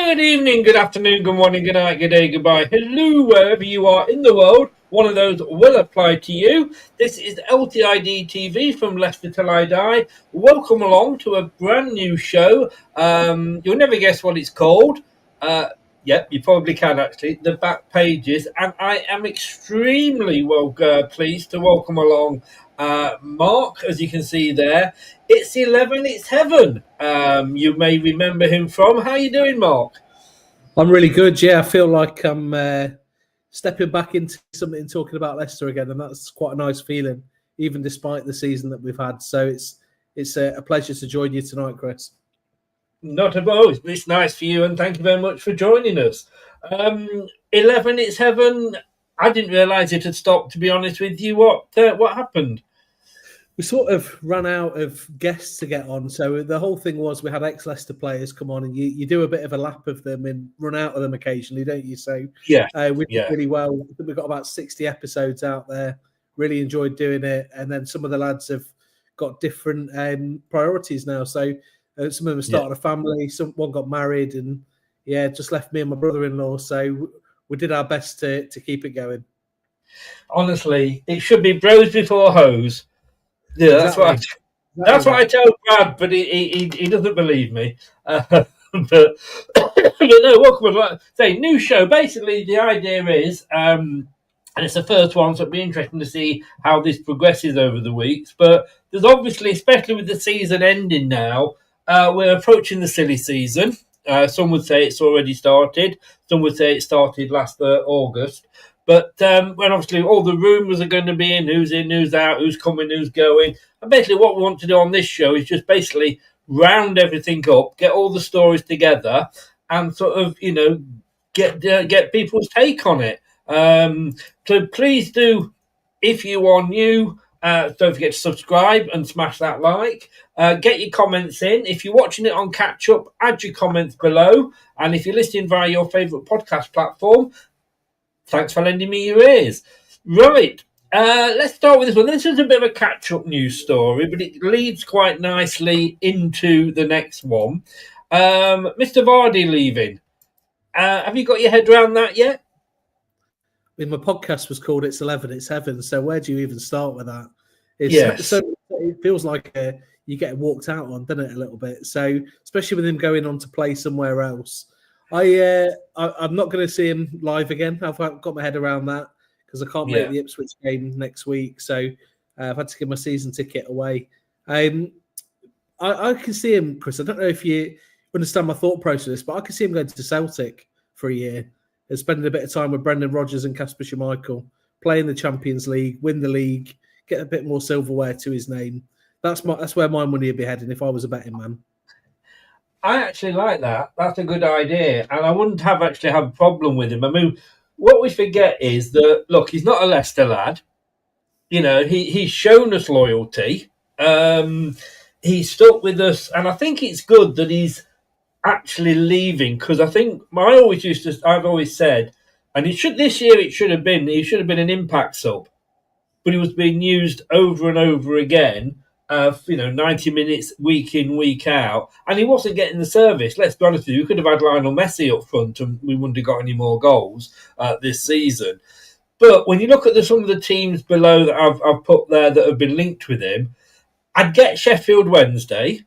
Good evening, good afternoon, good morning, good night, good day, goodbye. Hello, wherever you are in the world. One of those will apply to you. This is LTID TV from Leicester Till I Die. Welcome along to a brand new show. You'll never guess what it's called. Yep, you probably can actually. The Back Pages. And I am extremely pleased to welcome along Mark, as you can see there. It's 11, it's heaven. You may remember him from. How you doing, Mark? I'm really good. Yeah, I feel like I'm stepping back into something talking about Leicester again, and that's quite a nice feeling, even despite the season that we've had. So it's a pleasure to join you tonight, Chris. Not at all. It's nice for you, and thank you very much for joining us. 11, it's heaven. I didn't realise it had stopped, to be honest with you. What happened? We sort of ran out of guests to get on. So the whole thing was we had ex-Leicester players come on and you do a bit of a lap of them and run out of them occasionally, don't you? So we did really well. I think we've got about 60 episodes out there. Really enjoyed doing it. And then some of the lads have got different priorities now. So some of them started a family. One got married and, just left me and my brother-in-law. So we did our best to keep it going. Honestly, it should be bros before hoes. Yeah, exactly. That's what I tell Brad, but he doesn't believe me. But no, welcome. Say new show. Basically, the idea is, and it's the first one, so it'll be interesting to see how this progresses over the weeks. But there's obviously, especially with the season ending now, we're approaching the silly season. Some would say it's already started. Some would say it started last August. But when obviously all the rumours are going to be in, who's out, who's coming, who's going. And basically what we want to do on this show is just basically round everything up, get all the stories together and sort of, get people's take on it. So please do, if you are new, don't forget to subscribe and smash that like. Get your comments in. If you're watching it on catch up, add your comments below. And if you're listening via your favourite podcast platform, thanks for lending me your ears. Right, let's start with this one. This is a bit of a catch-up news story, but it leads quite nicely into the next one. Mr. Vardy leaving. Have you got your head around that yet? I mean, my podcast was called It's 11, It's Heaven, so where do you even start with that? It feels like you get walked out on, doesn't it, a little bit? So, especially with him going on to play somewhere else. I'm not going to see him live again. I've got my head around that because I can't make the Ipswich game next week. So I've had to give my season ticket away. I can see him, Chris. I don't know if you understand my thought process, but I can see him going to Celtic for a year and spending a bit of time with Brendan Rodgers and Kasper Schmeichel, play in the Champions League, win the league, get a bit more silverware to his name. That's where my money would be heading if I was a betting man. I actually like that. That's a good idea. And I wouldn't have a problem with him. I mean, what we forget is that, look, he's not a Leicester lad. You know, he's shown us loyalty. He's stuck with us. And I think it's good that he's actually leaving because I think I've always said, and this year he should have been an impact sub. But he was being used over and over again. 90 minutes week in, week out, and he wasn't getting the service. Let's be honest with you, we could have had Lionel Messi up front and we wouldn't have got any more goals this season. But when you look at some of the teams below that I've put there that have been linked with him, I'd get Sheffield Wednesday.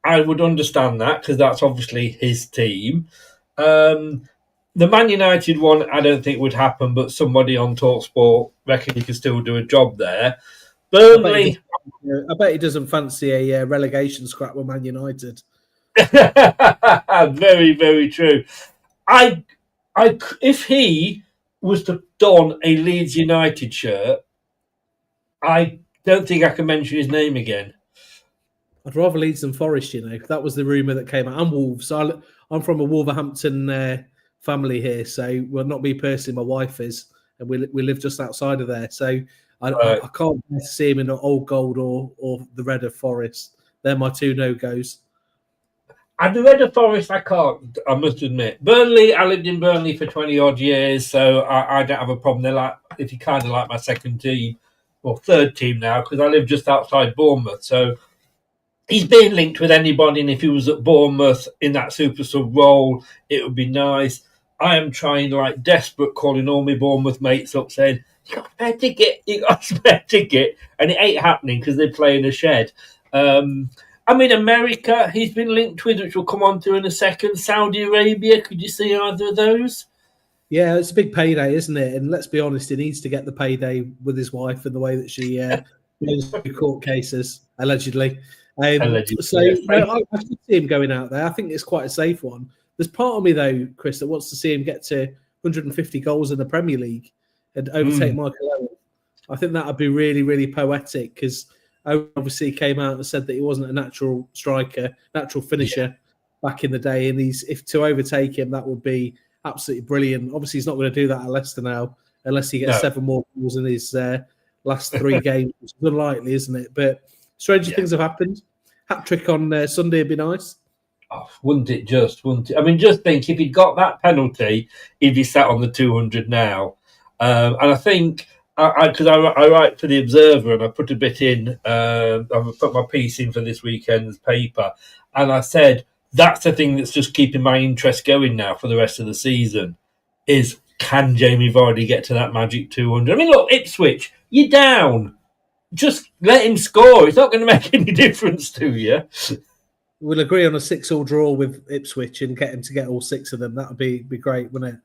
I would understand that because that's obviously his team. The Man United one, I don't think would happen, but somebody on TalkSport reckon he could still do a job there. Burnley. I bet he doesn't fancy a relegation scrap with Man United. Very, very true. If he was to don a Leeds United shirt, I don't think I can mention his name again. I'd rather Leeds than Forest, That was the rumour that came out. And Wolves. I'm from a Wolverhampton family here, so well, not me personally, my wife is, and we live just outside of there. So I can't see him in the old gold or the red of Forest. They're my two no-goes. And the red of Forest, I can't, I must admit. Burnley, I lived in Burnley for 20-odd years, so I don't have a problem. They're if you kind of like my second team, or third team now, because I live just outside Bournemouth. So he's being linked with anybody, and if he was at Bournemouth in that super sub role, it would be nice. I am trying like desperate, calling all my Bournemouth mates up saying, you got a spare ticket, and it ain't happening because they play in a shed. America, he's been linked with, which we'll come on to in a second. Saudi Arabia, could you see either of those? Yeah, it's a big payday, isn't it? And let's be honest, he needs to get the payday with his wife and the way that she goes through court cases, allegedly. Allegedly, so yes. I should see him going out there. I think it's quite a safe one. There's part of me, though, Chris, that wants to see him get to 150 goals in the Premier League and overtake Michael Owen. I think that would be really, really poetic because Owen obviously came out and said that he wasn't a natural striker, natural finisher back in the day. And if to overtake him, that would be absolutely brilliant. Obviously, he's not going to do that at Leicester now unless he gets 7 more goals in his last 3 games, which is unlikely, isn't it? But stranger things have happened. Hat-trick on Sunday would be nice. Oh, wouldn't it just? I mean, just think if he'd got that penalty, he'd be sat on the 200 now. And I think, because I write for The Observer and I put a bit in, I've put my piece in for this weekend's paper, and I said, that's the thing that's just keeping my interest going now for the rest of the season, is can Jamie Vardy get to that magic 200? I mean, look, Ipswich, you're down. Just let him score. It's not going to make any difference to you. We'll agree on a 6-6 draw with Ipswich and get him to get all 6 of them. That would be great, wouldn't it?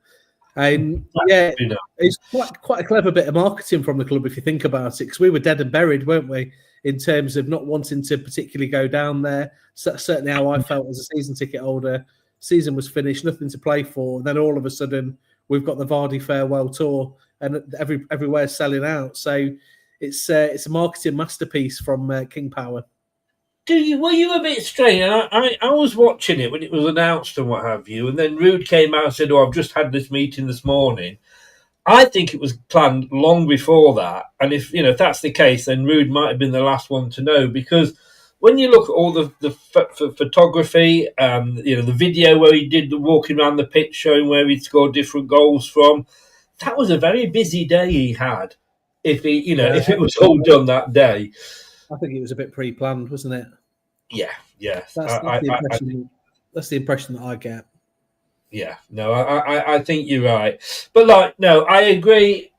It's quite a clever bit of marketing from the club if you think about it, because we were dead and buried, weren't we, in terms of not wanting to particularly go down there. So that's certainly how I felt as a season ticket holder. Season was finished, nothing to play for. And then all of a sudden, we've got the Vardy farewell tour, and everywhere's selling out. So it's a marketing masterpiece from King Power. Were you a bit strange? I was watching it when it was announced and what have you, and then Rude came out and said, "Oh, I've just had this meeting this morning." I think it was planned long before that, and if that's the case, then Rude might have been the last one to know, because when you look at all the photography, the video where he did the walking around the pitch showing where he'd scored different goals from, that was a very busy day he had. If it was all done that day. I think it was a bit pre-planned, wasn't it? Yeah. That's the impression that I get. Yeah, no, I think you're right. But I agree.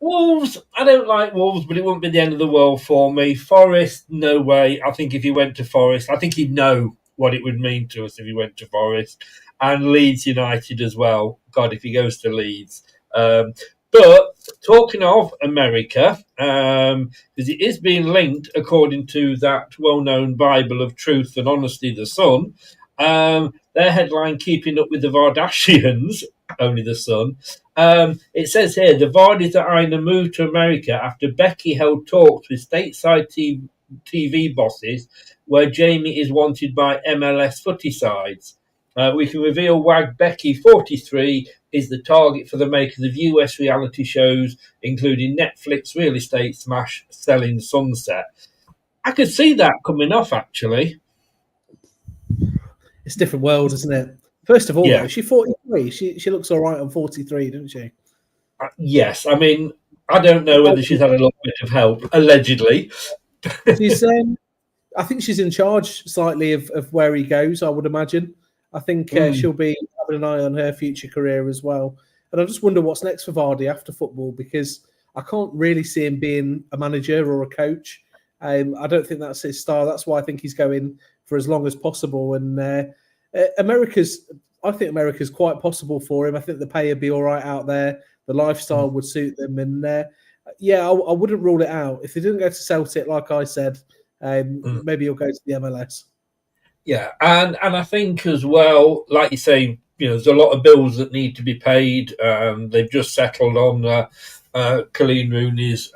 Wolves, I don't like Wolves, but it wouldn't be the end of the world for me. Forest, no way. I think if he went to Forest, I think he'd know what it would mean to us if he went to Forest. And Leeds United as well. God, if he goes to Leeds. But talking of America, because it is being linked, according to that well-known Bible of truth and honesty, The Sun, their headline, Keeping Up with the Vardashians, only The Sun, it says here, the Vardys are eyeing a move to America after Becky held talks with stateside TV bosses where Jamie is wanted by MLS footy sides. We can reveal Wag Becky, 43, is the target for the makers of US reality shows, including Netflix real estate smash Selling Sunset. I could see that coming off, actually. It's a different world, isn't it? First of all, though, she's 43. She looks all right on 43, doesn't she? Yes. I mean, I don't know whether she's had a little bit of help, allegedly. She's, I think she's in charge slightly of where he goes, I would imagine. I think she'll be having an eye on her future career as well. And I just wonder what's next for Vardy after football, because I can't really see him being a manager or a coach. I don't think that's his style. That's why I think he's going for as long as possible. And I think America's quite possible for him. I think the pay would be all right out there. The lifestyle would suit them. And I wouldn't rule it out. If he didn't go to Celtic, like I said, maybe he'll go to the MLS. Yeah, and I think as well, like you say, there's a lot of bills that need to be paid. They've just settled on Colleen Rooney's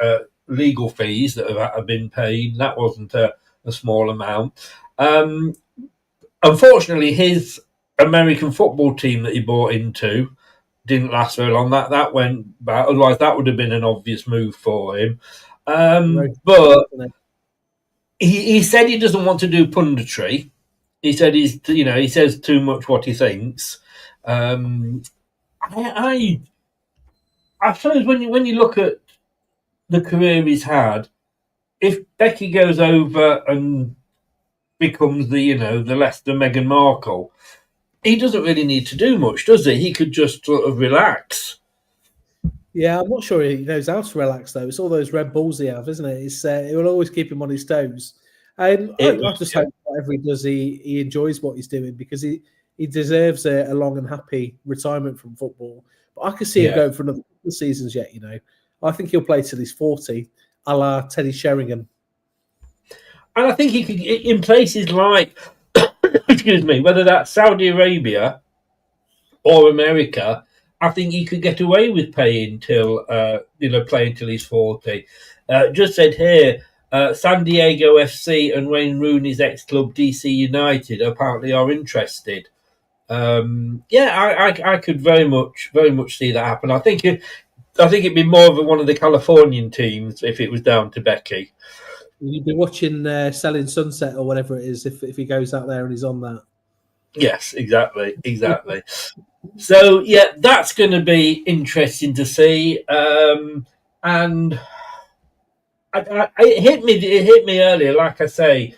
legal fees that have been paid. That wasn't a small amount. Unfortunately, his American football team that he bought into didn't last very long. That went bad. Otherwise, that would have been an obvious move for him. But he said he doesn't want to do punditry. He said he says too much what he thinks. I suppose when you look at the career he's had, if Becky goes over and becomes the Leicester Meghan Markle. He doesn't really need to do much, does he? He could just sort of relax. Yeah, I'm not sure he knows how to relax though. It's all those Red Bulls he have, isn't it? It will always keep him on his toes. I just hope whatever he does, he enjoys what he's doing, because he deserves a long and happy retirement from football. But I could see him going for another couple of seasons yet. I think he'll play till he's 40, a la Teddy Sheringham. And I think he could, in places like, excuse me, whether that's Saudi Arabia or America, I think he could get away with playing till he's 40. Just said here, San Diego FC and Wayne Rooney's ex-club DC United apparently are interested. I could very much see that happen. I think it'd be more of one of the Californian teams if it was down to Becky. You'd be watching Selling Sunset or whatever it is if he goes out there and he's on that. Yes, exactly. So yeah, that's going to be interesting to see. And it hit me earlier. Like I say,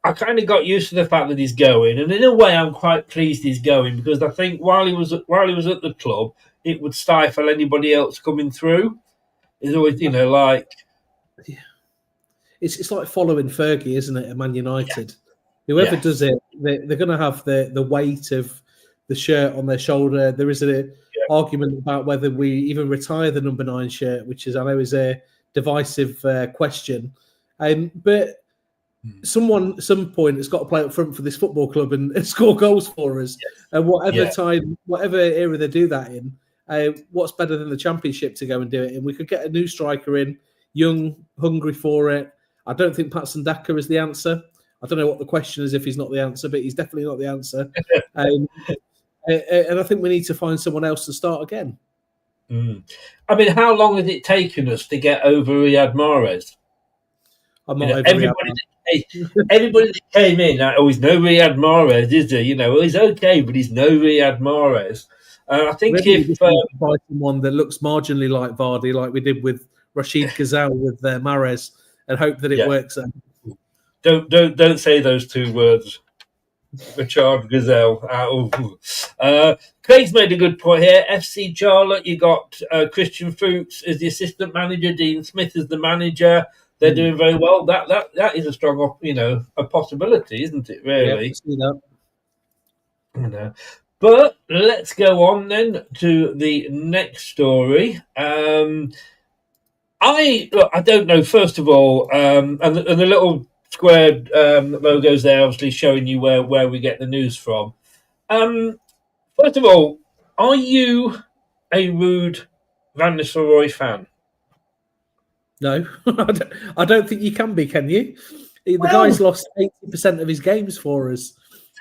I kind of got used to the fact that he's going, and in a way, I'm quite pleased he's going, because I think while he was at the club, it would stifle anybody else coming through. It's always, It's like following Fergie, isn't it, at Man United? Yeah. Whoever does it, they're going to have the weight of the shirt on their shoulder. There is an argument about whether we even retire the number 9 shirt, which I know is a divisive question. But someone at some point has got to play up front for this football club and score goals for us. Yes. And whatever era they do that in, what's better than the Championship to go and do it? And we could get a new striker in, young, hungry for it. I don't think Patson Daka is the answer. I don't know what the question is if he's not the answer, but he's definitely not the answer. And I think we need to find someone else to start again. I mean, how long has it taken us to get over Riyad Mahrez? Everybody that came in, he's no Riyad Mahrez, is he? He's okay, but he's no Riyad Mahrez. I think if buy someone that looks marginally like Vardy, like we did with Rashid Gazelle with Mahrez, and hope that it works out. Don't say those two words, Richard Gazelle. Craig's made a good point here. FC Charlotte, you got Christian Fuchs as the assistant manager, Dean Smith as the manager. They're doing very well. That is a strong, a possibility, isn't it? Really. Yeah, But let's go on then to the next story. I don't know. First of all, and the little squared logos there, obviously showing you where we get the news from. First of all, are you a Ruud van Nistelrooy fan? No, I don't think you can be. Can you? The guy's lost 80% of his games for us.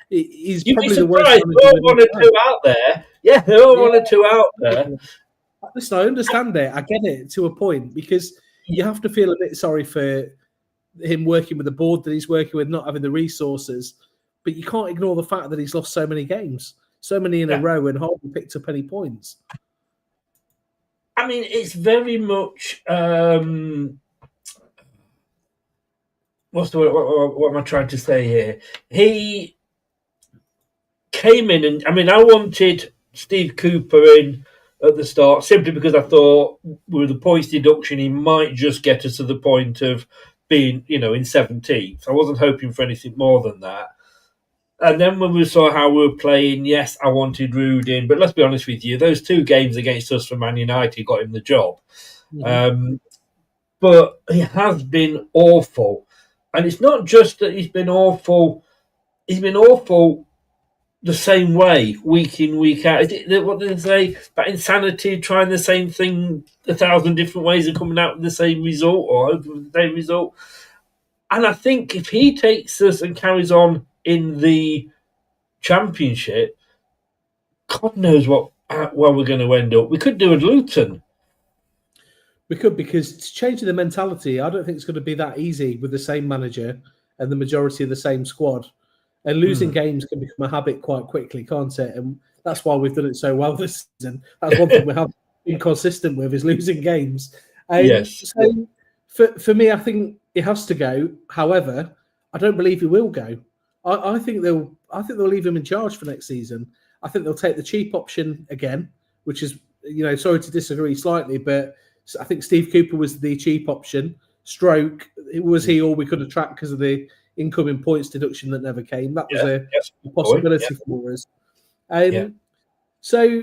He's probably the worst. There are one or two out there. Yeah, there are one or two out there. Listen, I understand it. I get it to a point, because you have to feel a bit sorry for him working with the board that he's working with, not having the resources. But you can't ignore the fact that he's lost so many games, so many in a row, and hardly picked up any points. I mean, it's very much. What's the word? What am I trying to say here? He came in, and I wanted Steve Cooper in at the start simply because I thought with the points deduction he might just get us to the point of being, in 17th. I wasn't hoping for anything more than that. And then when we saw how we were playing, yes, I wanted Ruud in. But let's be honest with you, those 2 games against us for Man United got him the job. Mm-hmm. But he has been awful. And it's not just that he's been awful. He's been awful the same way, week in, week out. What did they say? That insanity, trying the same thing 1,000 different ways and coming out with the same result, or hoping the same result. And I think if he takes us and carries on in the Championship, God knows where we're going to end up. We could do at Luton. We could, because changing the mentality, I don't think it's going to be that easy with the same manager and the majority of the same squad. And losing games can become a habit quite quickly, can't it? And that's why we've done it so well this season. That's one thing we have been consistent with, is losing games. Yes. So for me, I think it has to go. However, I don't believe he will go. I think they'll leave him in charge for next season. I think they'll take the cheap option again, which is, sorry to disagree slightly, but I think Steve Cooper was the cheap option. Stroke, was he all we could attract because of the incoming points deduction that never came? That was a possibility for us. So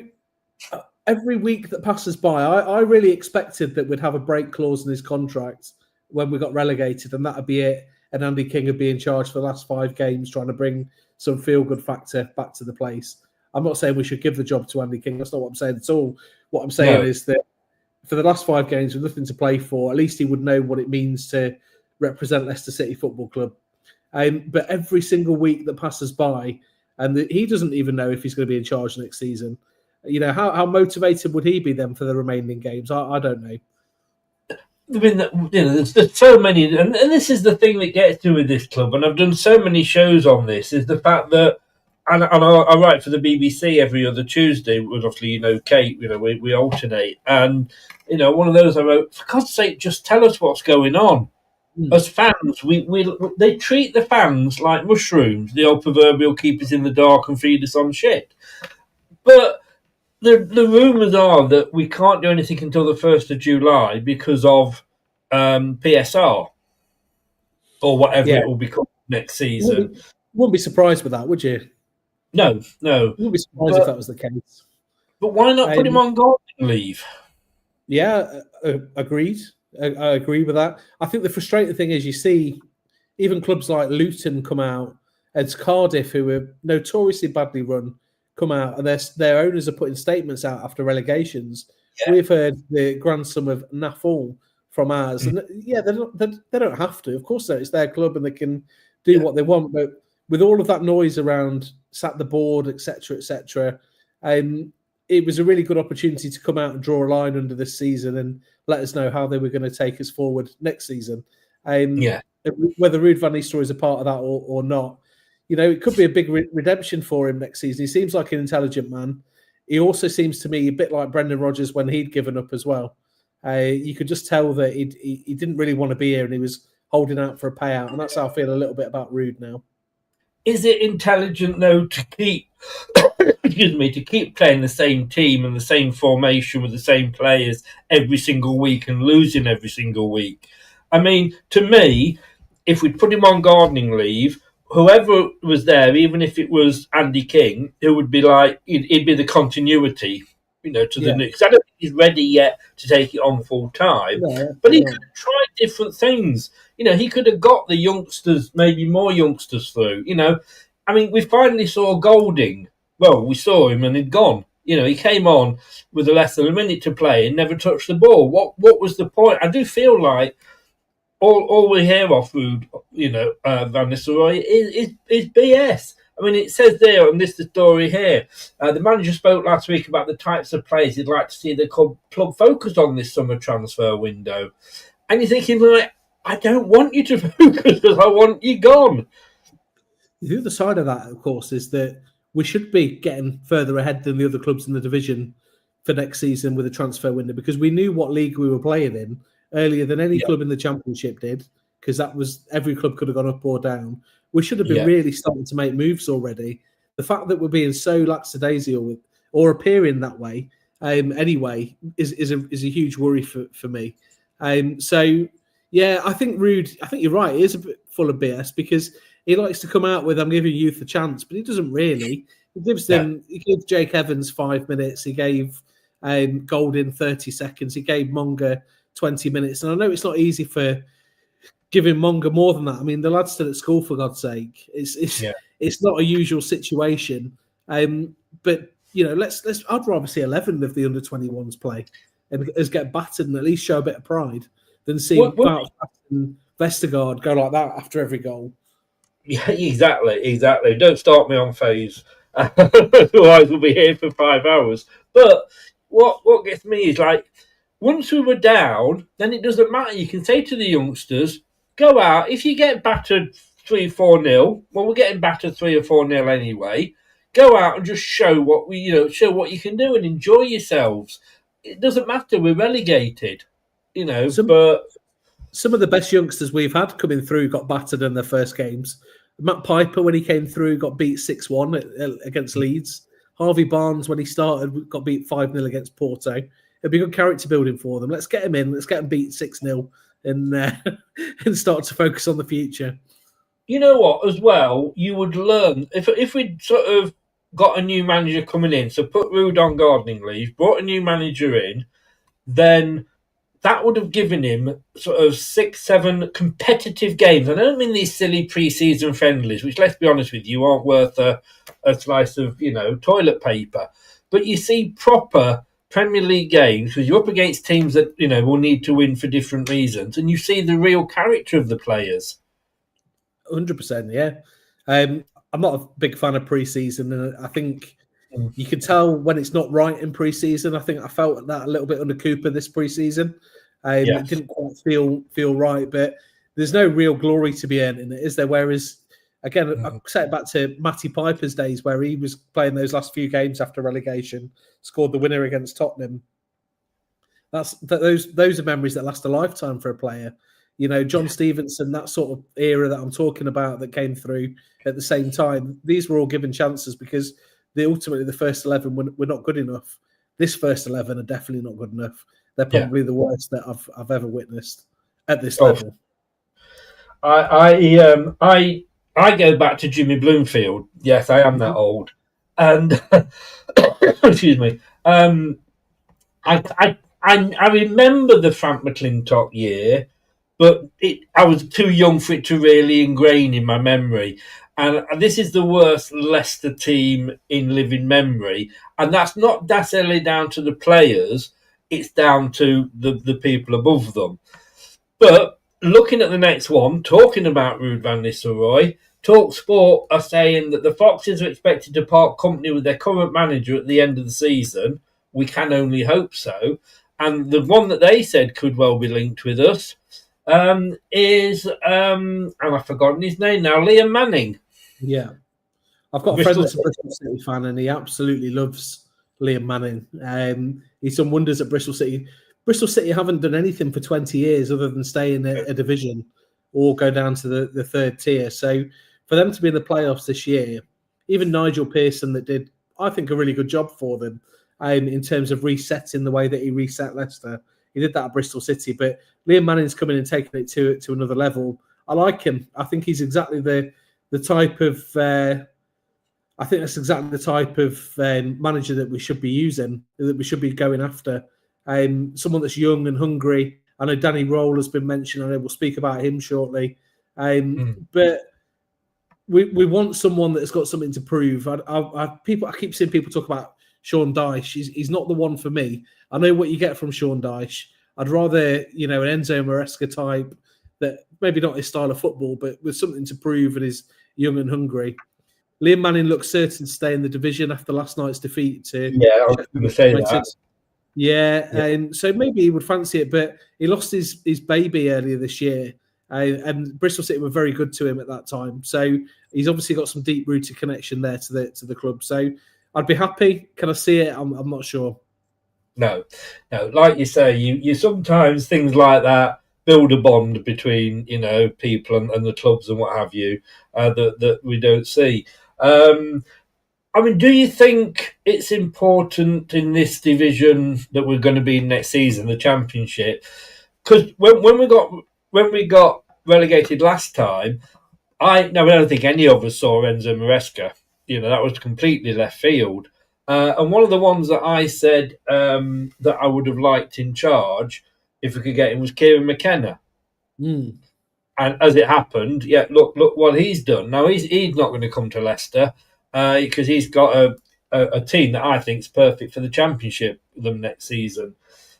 every week that passes by, I really expected that we'd have a break clause in his contract when we got relegated, and that'd be it. And Andy King would be in charge for the last 5 games, trying to bring some feel-good factor back to the place. I'm not saying we should give the job to Andy King. That's not what I'm saying at all. What I'm saying is that for the last 5 games with nothing to play for, at least he would know what it means to represent Leicester City Football Club. But every single week that passes by, and he doesn't even know if he's going to be in charge next season. How motivated would he be then for the remaining games? I don't know. I mean, there's so many, and this is the thing that gets to with this club, and I've done so many shows on this, is the fact that, and I write for the BBC every other Tuesday, with obviously, Kate, we alternate, and, one of those I wrote, for God's sake, just tell us what's going on. As fans, they treat the fans like mushrooms, the old proverbial keep us in the dark and feed us on shit. But the rumours are that we can't do anything until the 1st of July because of PSR or whatever it will be called next season. Wouldn't be surprised with that, would you? No. Wouldn't be surprised if that was the case. But why not put him on gardening leave? Yeah, agreed. I agree with that. I think the frustrating thing is you see even clubs like Luton come out, and Cardiff, who were notoriously badly run, come out, and their owners are putting statements out after relegations. Yeah. We've heard the grandson of Nafal from ours, and they don't have to. Of course, it's their club and they can do what they want. But with all of that noise around, sat the board, etc., it was a really good opportunity to come out and draw a line under this season and let us know how they were going to take us forward next season. Whether Ruud van Nistelrooy is a part of that or not. It could be a big redemption for him next season. He seems like an intelligent man. He also seems to me a bit like Brendan Rodgers when he'd given up as well. You could just tell that he didn't really want to be here and he was holding out for a payout. And that's how I feel a little bit about Ruud now. Is it intelligent, though, to keep playing the same team and the same formation with the same players every single week and losing every single week? I mean, to me, if we'd put him on gardening leave, whoever was there, even if it was Andy King, it would be like, it'd be the continuity, to the next. I don't think he's ready yet to take it on full time, but he could have tried different things. He could have got the youngsters, maybe more youngsters through. I mean, we finally saw Golding. Well, we saw him and he'd gone. He came on with less than a minute to play and never touched the ball. What was the point? I do feel like all we hear off Ruud, Van Nistelrooy is BS. I mean, it says there on this story here, the manager spoke last week about the types of players he'd like to see the club focus on this summer transfer window. And you're thinking, like, I don't want you to focus because I want you gone. The other side of that, of course, is that we should be getting further ahead than the other clubs in the division for next season with a transfer window because we knew what league we were playing in earlier than any club in the Championship did, because that was every club could have gone up or down. We should have been really starting to make moves already. The fact that we're being so lackadaisical with, or appearing that way anyway, is a huge worry for me. I think Ruud, I think you're right, he is a bit full of BS because he likes to come out with, I'm giving youth a chance, but he doesn't really. He gives them, he gave Jake Evans 5 minutes, he gave Golding 30 seconds, he gave Monga 20 minutes. And I know it's not easy for giving Monga more than that. I mean, the lad's still at school, for God's sake. It's not a usual situation. But, I'd rather see 11 of the under-21s play and get battered and at least show a bit of pride than see Wout and Vestergaard go like that after every goal. Yeah, exactly. Don't start me on phase. Otherwise, we'll be here for 5 hours. But what gets me is, like, once we were down, then it doesn't matter. You can say to the youngsters, go out. If you get battered 3-4-0, well, we're getting battered 3 or 4-0 anyway. Go out and just show what you can do and enjoy yourselves. It doesn't matter. We're relegated, but some of the best youngsters we've had coming through got battered in their first games. Matt Piper, when he came through, got beat 6-1 against Leeds. Harvey Barnes, when he started, got beat 5-0 against Porto. It'd be good character building for them. Let's get him in. Let's get him beat 6-0 and and start to focus on the future. You know what, as well, you would learn, if we'd sort of got a new manager coming in, so put Rude on gardening leave, brought a new manager in, then that would have given him sort of 6-7 competitive games. I don't mean these silly pre-season friendlies, which, let's be honest with you, aren't worth a slice of, toilet paper. But you see proper Premier League games, because you're up against teams that, will need to win for different reasons, and you see the real character of the players. 100%, yeah. I'm not a big fan of pre-season, and I think you can tell when it's not right in pre-season. I think I felt that a little bit under Cooper this pre-season. It didn't quite feel right, but there's no real glory to be earned in it, is there? Whereas, again, I set it back to Matty Piper's days where he was playing those last few games after relegation, scored the winner against Tottenham. Those are memories that last a lifetime for a player. John Stevenson, that sort of era that I'm talking about that came through at the same time, these were all given chances because ultimately the first 11 were not good enough. This first 11 are definitely not good enough. They're probably the worst that I've ever witnessed at this level. I go back to Jimmy Bloomfield. Yes, I am that old. And excuse me. I remember the Frank McClintock year, but I was too young for it to really ingrain in my memory. And this is the worst Leicester team in living memory. And that's not necessarily down to the players. It's down to the people above them. But looking at the next one, talking about Ruud van Nistelrooy, TalkSport are saying that the Foxes are expected to part company with their current manager at the end of the season. We can only hope so. And the one that they said could well be linked with us is, and I've forgotten his name now, Liam Manning. Yeah. I've got a friend that's a Bristol City fan and he absolutely loves Liam Manning. He's done wonders at Bristol City. Bristol City haven't done anything for 20 years other than stay in a division or go down to the third tier. So for them to be in the playoffs this year, even Nigel Pearson that did, I think, a really good job for them in terms of resetting the way that he reset Leicester. He did that at Bristol City, but Liam Manning's coming and taking it to another level. I like him. I think he's exactly the type of I think that's exactly the type of manager that we should be using, that we should be going after. Someone that's young and hungry. I know Danny Roll has been mentioned. I know we'll speak about him shortly. But we want someone that's got something to prove. I keep seeing people talk about Sean Dyche. He's not the one for me. I know what you get from Sean Dyche. I'd rather, an Enzo Maresca type that maybe not his style of football, but with something to prove and is young and hungry. Liam Manning looks certain to stay in the division after last night's defeat to I was going to say that. Yeah, so maybe he would fancy it, but he lost his baby earlier this year, and Bristol City were very good to him at that time. So he's obviously got some deep-rooted connection there to the club. So I'd be happy. Can I see it? I'm not sure. No. Like you say, you sometimes things like that build a bond between people and the clubs and what have you that we don't see. Do you think it's important in this division that we're going to be in next season, the Championship? Because when we got relegated last time, I don't think any of us saw Enzo Maresca. That was completely left field. And one of the ones that I said that I would have liked in charge, if we could get him, was Kieran McKenna. And as it happened, look what he's done. Now he's not going to come to Leicester because he's got a team that I think is perfect for the Championship them next season.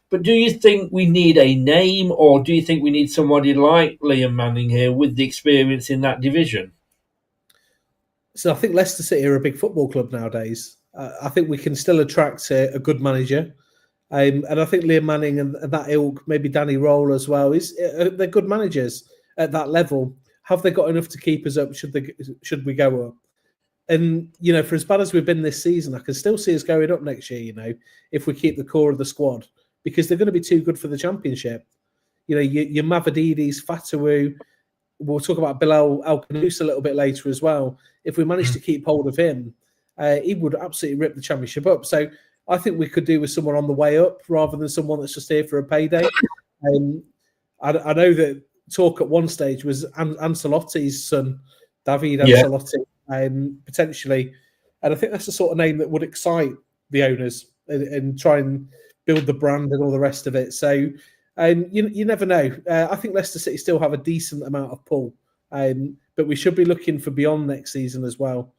But do you think we need a name, or do you think we need somebody like Liam Manning here with the experience in that division? So I think Leicester City are a big football club nowadays. I think we can still attract a good manager. And I think Liam Manning and that ilk, maybe Danny Roll as well, they're good managers at that level. Have they got enough to keep us up? Should we go up? And, for as bad as we've been this season, I can still see us going up next year, if we keep the core of the squad, because they're going to be too good for the Championship. your Mavrodidis, Fatawu. We'll talk about Bilal El-Khanous a little bit later as well. If we manage to keep hold of him, he would absolutely rip the Championship up. So I think we could do with someone on the way up rather than someone that's just here for a payday. I know that talk at one stage was Ancelotti's son, David Ancelotti, potentially. And I think that's the sort of name that would excite the owners and try and build the brand and all the rest of it. So you never know. I think Leicester City still have a decent amount of pull, but we should be looking for beyond next season as well.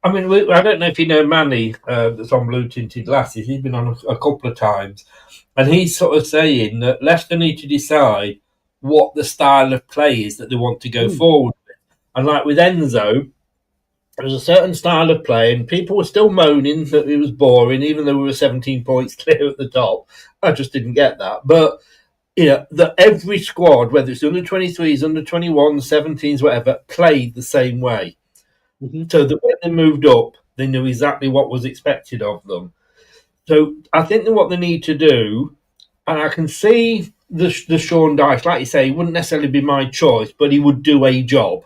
I mean, I don't know if you know Manny, that's on Blue Tinted Glasses. He's been on a couple of times, and he's sort of saying that Leicester need to decide what the style of play is that they want to go forward with. And like with Enzo, there was a certain style of play, and people were still moaning that it was boring, even though we were 17 points clear at the top. I just didn't get that. But that every squad, whether it's under 23s, under 21s, 17s, whatever, played the same way. So that when they moved up, they knew exactly what was expected of them. So I think that what they need to do, and I can see the Sean Dyche, like you say, he wouldn't necessarily be my choice, but he would do a job.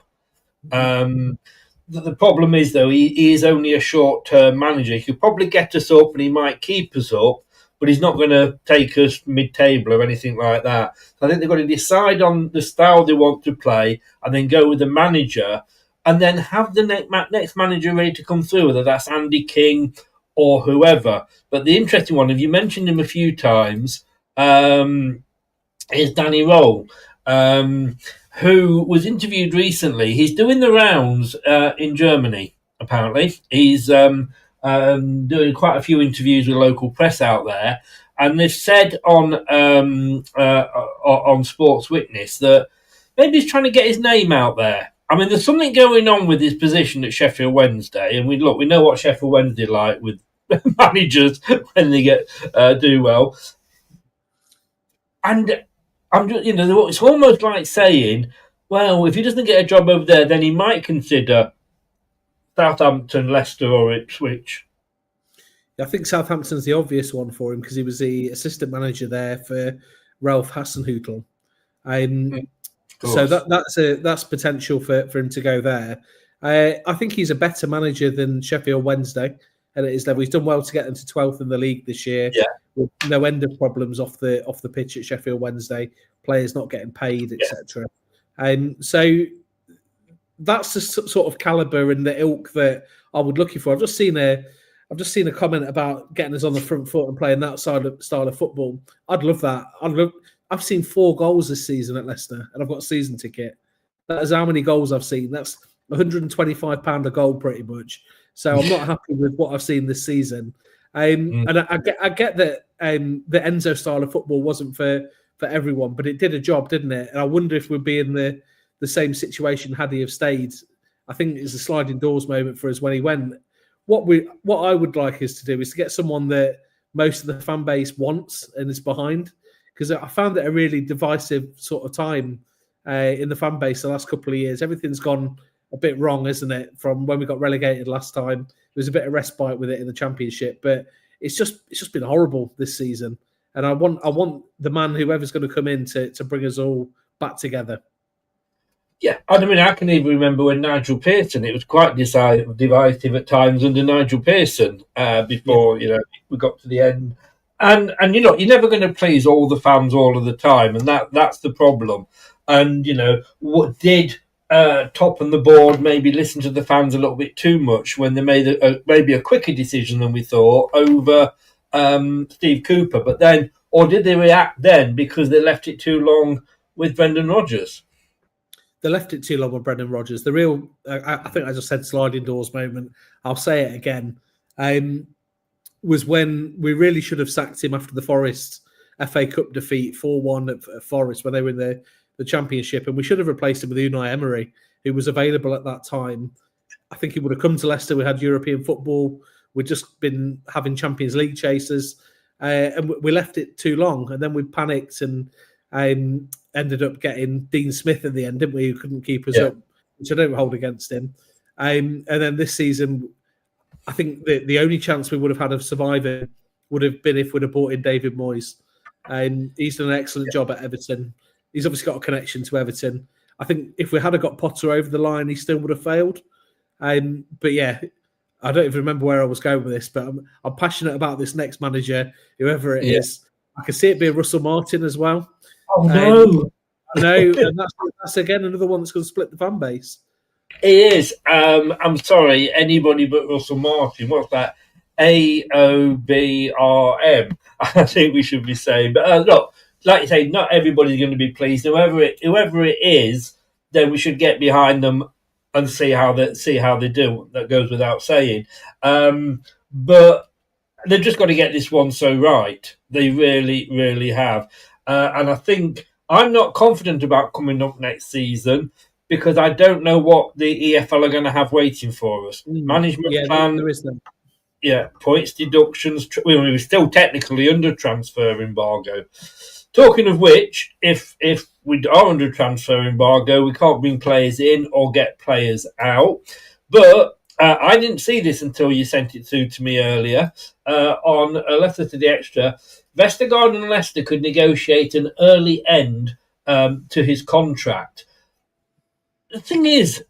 The problem is, though, he is only a short-term manager. He could probably get us up and he might keep us up, but he's not going to take us mid-table or anything like that. So I think they've got to decide on the style they want to play and then go with the manager and then have the next manager ready to come through, whether that's Andy King or whoever. But the interesting one, if you mentioned him a few times, is Danny Rowe, who was interviewed recently. He's doing the rounds in Germany, apparently. He's doing quite a few interviews with local press out there. And they've said on Sports Witness that maybe he's trying to get his name out there. I mean, there's something going on with his position at Sheffield Wednesday, and we know what Sheffield Wednesday like with managers when they do well. And I'm just, it's almost like saying, well, if he doesn't get a job over there, then he might consider Southampton, Leicester, or Ipswich. I think Southampton's the obvious one for him because he was the assistant manager there for Ralph Hasenhüttl. So that's potential for him to go there. I think he's a better manager than Sheffield Wednesday, and at his level, he's done well to get them to 12th in the league this year. Yeah. With no end of problems off the pitch at Sheffield Wednesday, players not getting paid, etc. So that's the sort of caliber and the ilk that I would looking for. I've just seen a comment about getting us on the front foot and playing that style of football. I'd love that. I've seen 4 goals this season at Leicester, and I've got a season ticket. That is how many goals I've seen. That's £125 a goal, pretty much. So I'm not happy with what I've seen this season. And I get that the Enzo style of football wasn't for everyone, but it did a job, didn't it? And I wonder if we'd be in the same situation had he have stayed. I think it's a sliding doors moment for us when he went. What I would like us to do is to get someone that most of the fan base wants and is behind, because I found it a really divisive sort of time in the fan base the last couple of years. Everything's gone a bit wrong, isn't it? From when we got relegated last time, there was a bit of respite with it in the Championship, but it's just been horrible this season. And I want the man, whoever's going to come in, to bring us all back together. Yeah, I mean, I can even remember when Nigel Pearson, it was quite divisive at times under Nigel Pearson before, we got to the end. And you're never going to please all the fans all of the time, and that's the problem. And, what did Top and the board maybe listen to the fans a little bit too much when they made maybe a quicker decision than we thought over Steve Cooper, but then, or did they react then because they left it too long with Brendan Rodgers? They left it too long with Brendan Rodgers. The real, I think I just said sliding doors moment. I'll say it again. Was when we really should have sacked him after the Forest FA Cup defeat 4-1 at Forest when they were in the Championship, and we should have replaced him with Unai Emery, who was available at that time. I think he would have come to Leicester. We had European football. We'd just been having Champions League chasers, and we left it too long. And then we panicked and ended up getting Dean Smith in the end, didn't we? Who couldn't keep us up, which I don't hold against him. And then this season, I think the only chance we would have had of surviving would have been if we'd have brought in David Moyes. He's done an excellent job at Everton. He's obviously got a connection to Everton. I think if we had got Potter over the line, he still would have failed. But yeah, I don't even remember where I was going with this, but I'm passionate about this next manager, whoever it is. I can see it being Russell Martin as well. Oh, no. No, and that's again another one that's going to split the fan base. It is. I'm sorry, anybody but Russell Martin. What's that? AOBRM. I think we should be saying. But look, like you say, not everybody's going to be pleased. Whoever it is, then we should get behind them and see how they do. That goes without saying. But they've just got to get this one so right. They really, really have. And I think I'm not confident about coming up next season because I don't know what the EFL are going to have waiting for us. Management plan. There is them. Yeah, points deductions. We're still technically under transfer embargo. Talking of which, if we are under transfer embargo, we can't bring players in or get players out. But I didn't see this until you sent it through to me earlier on a letter to the Extra. Vestergaard and Leicester could negotiate an early end to his contract. The thing is,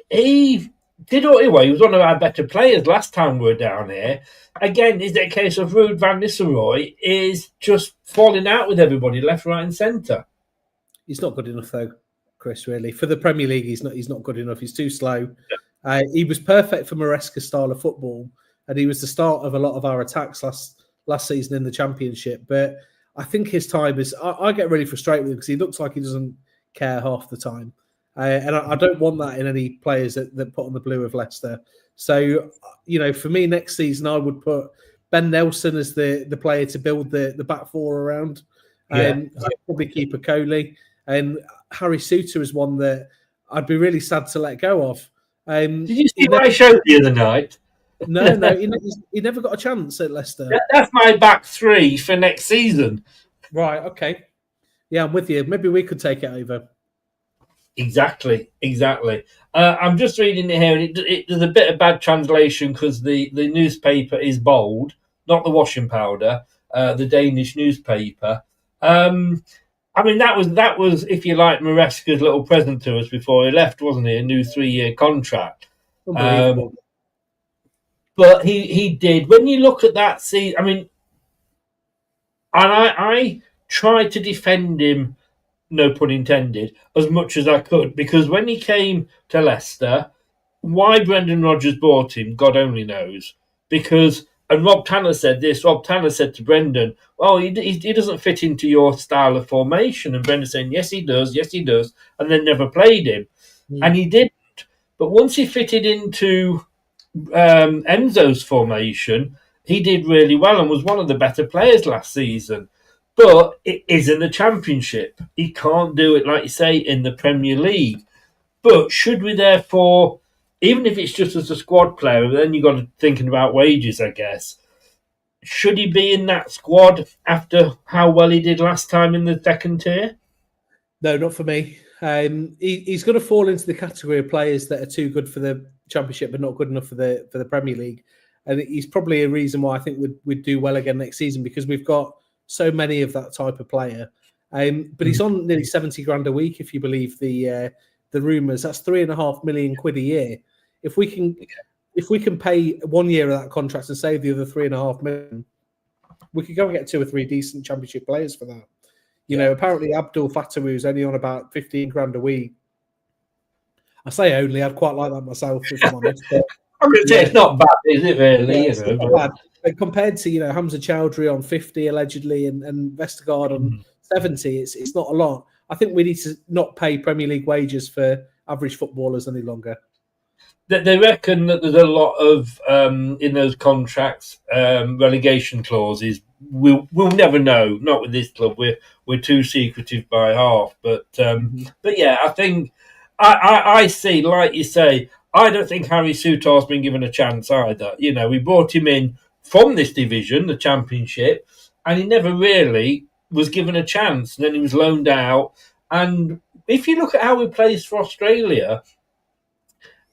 he did all anyway. He was one of our better players last time we were down here. Again, is it a case of Ruud van Nistelrooy is just falling out with everybody left, right, and centre? He's not good enough though, Chris. Really, for the Premier League, he's not good enough. He's too slow. Yeah. He was perfect for Maresca's style of football, and he was the start of a lot of our attacks last season in the Championship. But I think his time is. I get really frustrated with him because he looks like he doesn't care half the time. And I don't want that in any players that put on the blue of Leicester. So, for me, next season, I would put Ben Nelson as the player to build the back four around. I'd probably keep a Coley. And Harry Souttar is one that I'd be really sad to let go of. Did you see my show the other night? No, he never got a chance at Leicester. That's my back three for next season. Right, okay. Yeah, I'm with you. Maybe we could take it over. Exactly. I'm just reading it here, and there's a bit of bad translation because the newspaper is bold, not the washing powder, the Danish newspaper. That was, if you like, Maresca's little present to us before he left, wasn't it? A new 3-year contract. Unbelievable. But he did. When you look at that season, and I tried to defend him, no pun intended, as much as I could, because when he came to Leicester, why Brendan Rodgers bought him, God only knows. And Rob Tanner said this, Rob Tanner said to Brendan, well, he doesn't fit into your style of formation. And Brendan saying, yes, he does, and then never played him. And he didn't. But once he fitted into Enzo's formation, he did really well and was one of the better players last season. But it is in the Championship. He can't do it, like you say, in the Premier League. But should we therefore, even if it's just as a squad player, then you've got to thinking about wages, I guess. Should he be in that squad after how well he did last time in the second tier? No, not for me. He's going to fall into the category of players that are too good for the Championship but not good enough for the Premier League. And he's probably a reason why I think we'd do well again next season, because we've got so many of that type of player. But he's on nearly 70 grand a week, if you believe the rumours. That's £3.5 million a year. If we can pay 1 year of that contract and save the other £3.5 million, we could go and get 2 or 3 decent Championship players for that. Apparently Abdul Fattah is only on about 15 grand a week. I say only, I'd quite like that myself, if I'm honest. But, it's not bad, is it really? It's not bad. But compared to Hamza Chowdhury on 50 allegedly and Vestergaard on 70, it's not a lot. I think we need to not pay Premier League wages for average footballers any longer. They reckon that there's a lot of in those contracts relegation clauses. We'll never know. Not with this club. We're too secretive by half. But yeah, I think I see, like you say, I don't think Harry Souttar's been given a chance either. We brought him in from this division, the Championship, and he never really was given a chance. And then he was loaned out. And if you look at how he plays for Australia,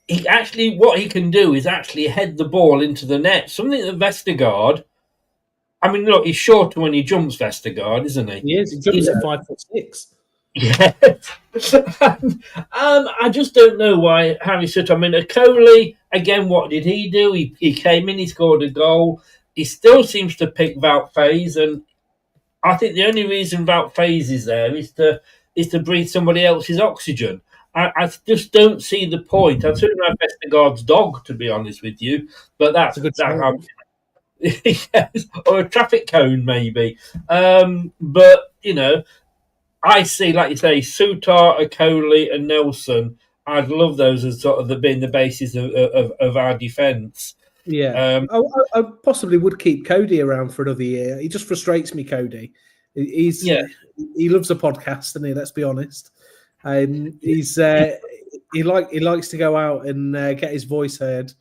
what he can do is actually head the ball into the net. Something that Vestergaard I mean, look, he's shorter when he jumps, Vestergaard, isn't he? He is. He jumps at 5'6". Yeah. I just don't know why Harry Souttar. I mean, Okoli, again, what did he do? He came in, he scored a goal. He still seems to pick Wout Faes, and I think the only reason Wout Faes is there is to breathe somebody else's oxygen. I just don't see the point. I'd sooner have Vestergaard's dog, to be honest with you, but that's a good yes, or a traffic cone maybe. But I see, like you say, Souttar, Okoli, and Nelson. I'd love those as sort of being the basis of our defence. Yeah, I possibly would keep Cody around for another year. He just frustrates me, Cody. He loves a podcast, doesn't he? Let's be honest. He likes to go out and get his voice heard,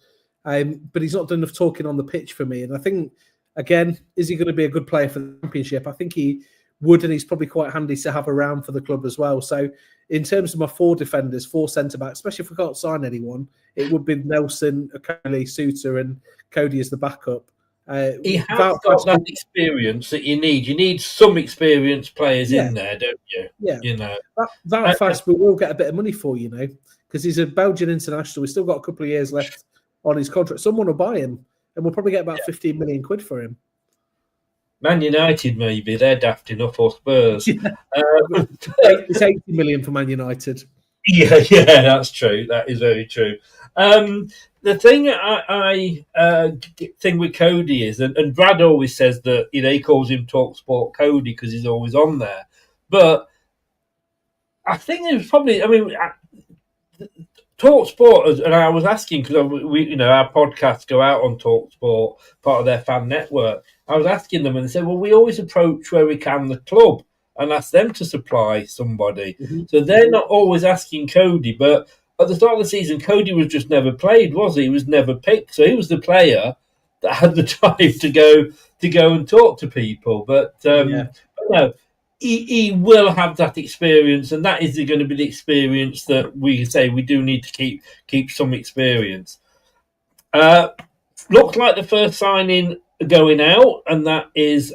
but he's not done enough talking on the pitch for me. And I think, again, is he going to be a good player for the Championship? I think he would, and he's probably quite handy to have around for the club as well. So in terms of my 4 defenders, 4 centre-backs, especially if we can't sign anyone, it would be Nelson, Okoli, Souttar, and Cody as the backup. He has got that experience that you need. You need some experienced players in there, don't you? Yeah. That fast, we will get a bit of money for, because he's a Belgian international. We've still got a couple of years left on his contract. Someone will buy him, and we'll probably get about 15 million quid for him. Man United, maybe. They're daft enough, or Spurs. It's 80 million for Man United. Yeah, that's true. That is very true. The thing I think with Cody is, and Brad always says that, he calls him TalkSport Cody because he's always on there. But I think there's probably, TalkSport, and I was asking, because our podcasts go out on TalkSport, part of their fan network. I was asking them, and they said, well, we always approach where we can the club and ask them to supply somebody. Mm-hmm. So they're not always asking Cody, but at the start of the season, Cody was just never played, was he? He was never picked. So he was the player that had the drive to go and talk to people. But no, he will have that experience, and that is going to be the experience that we say we do need to keep some experience. Looks like the first signing going out, and that is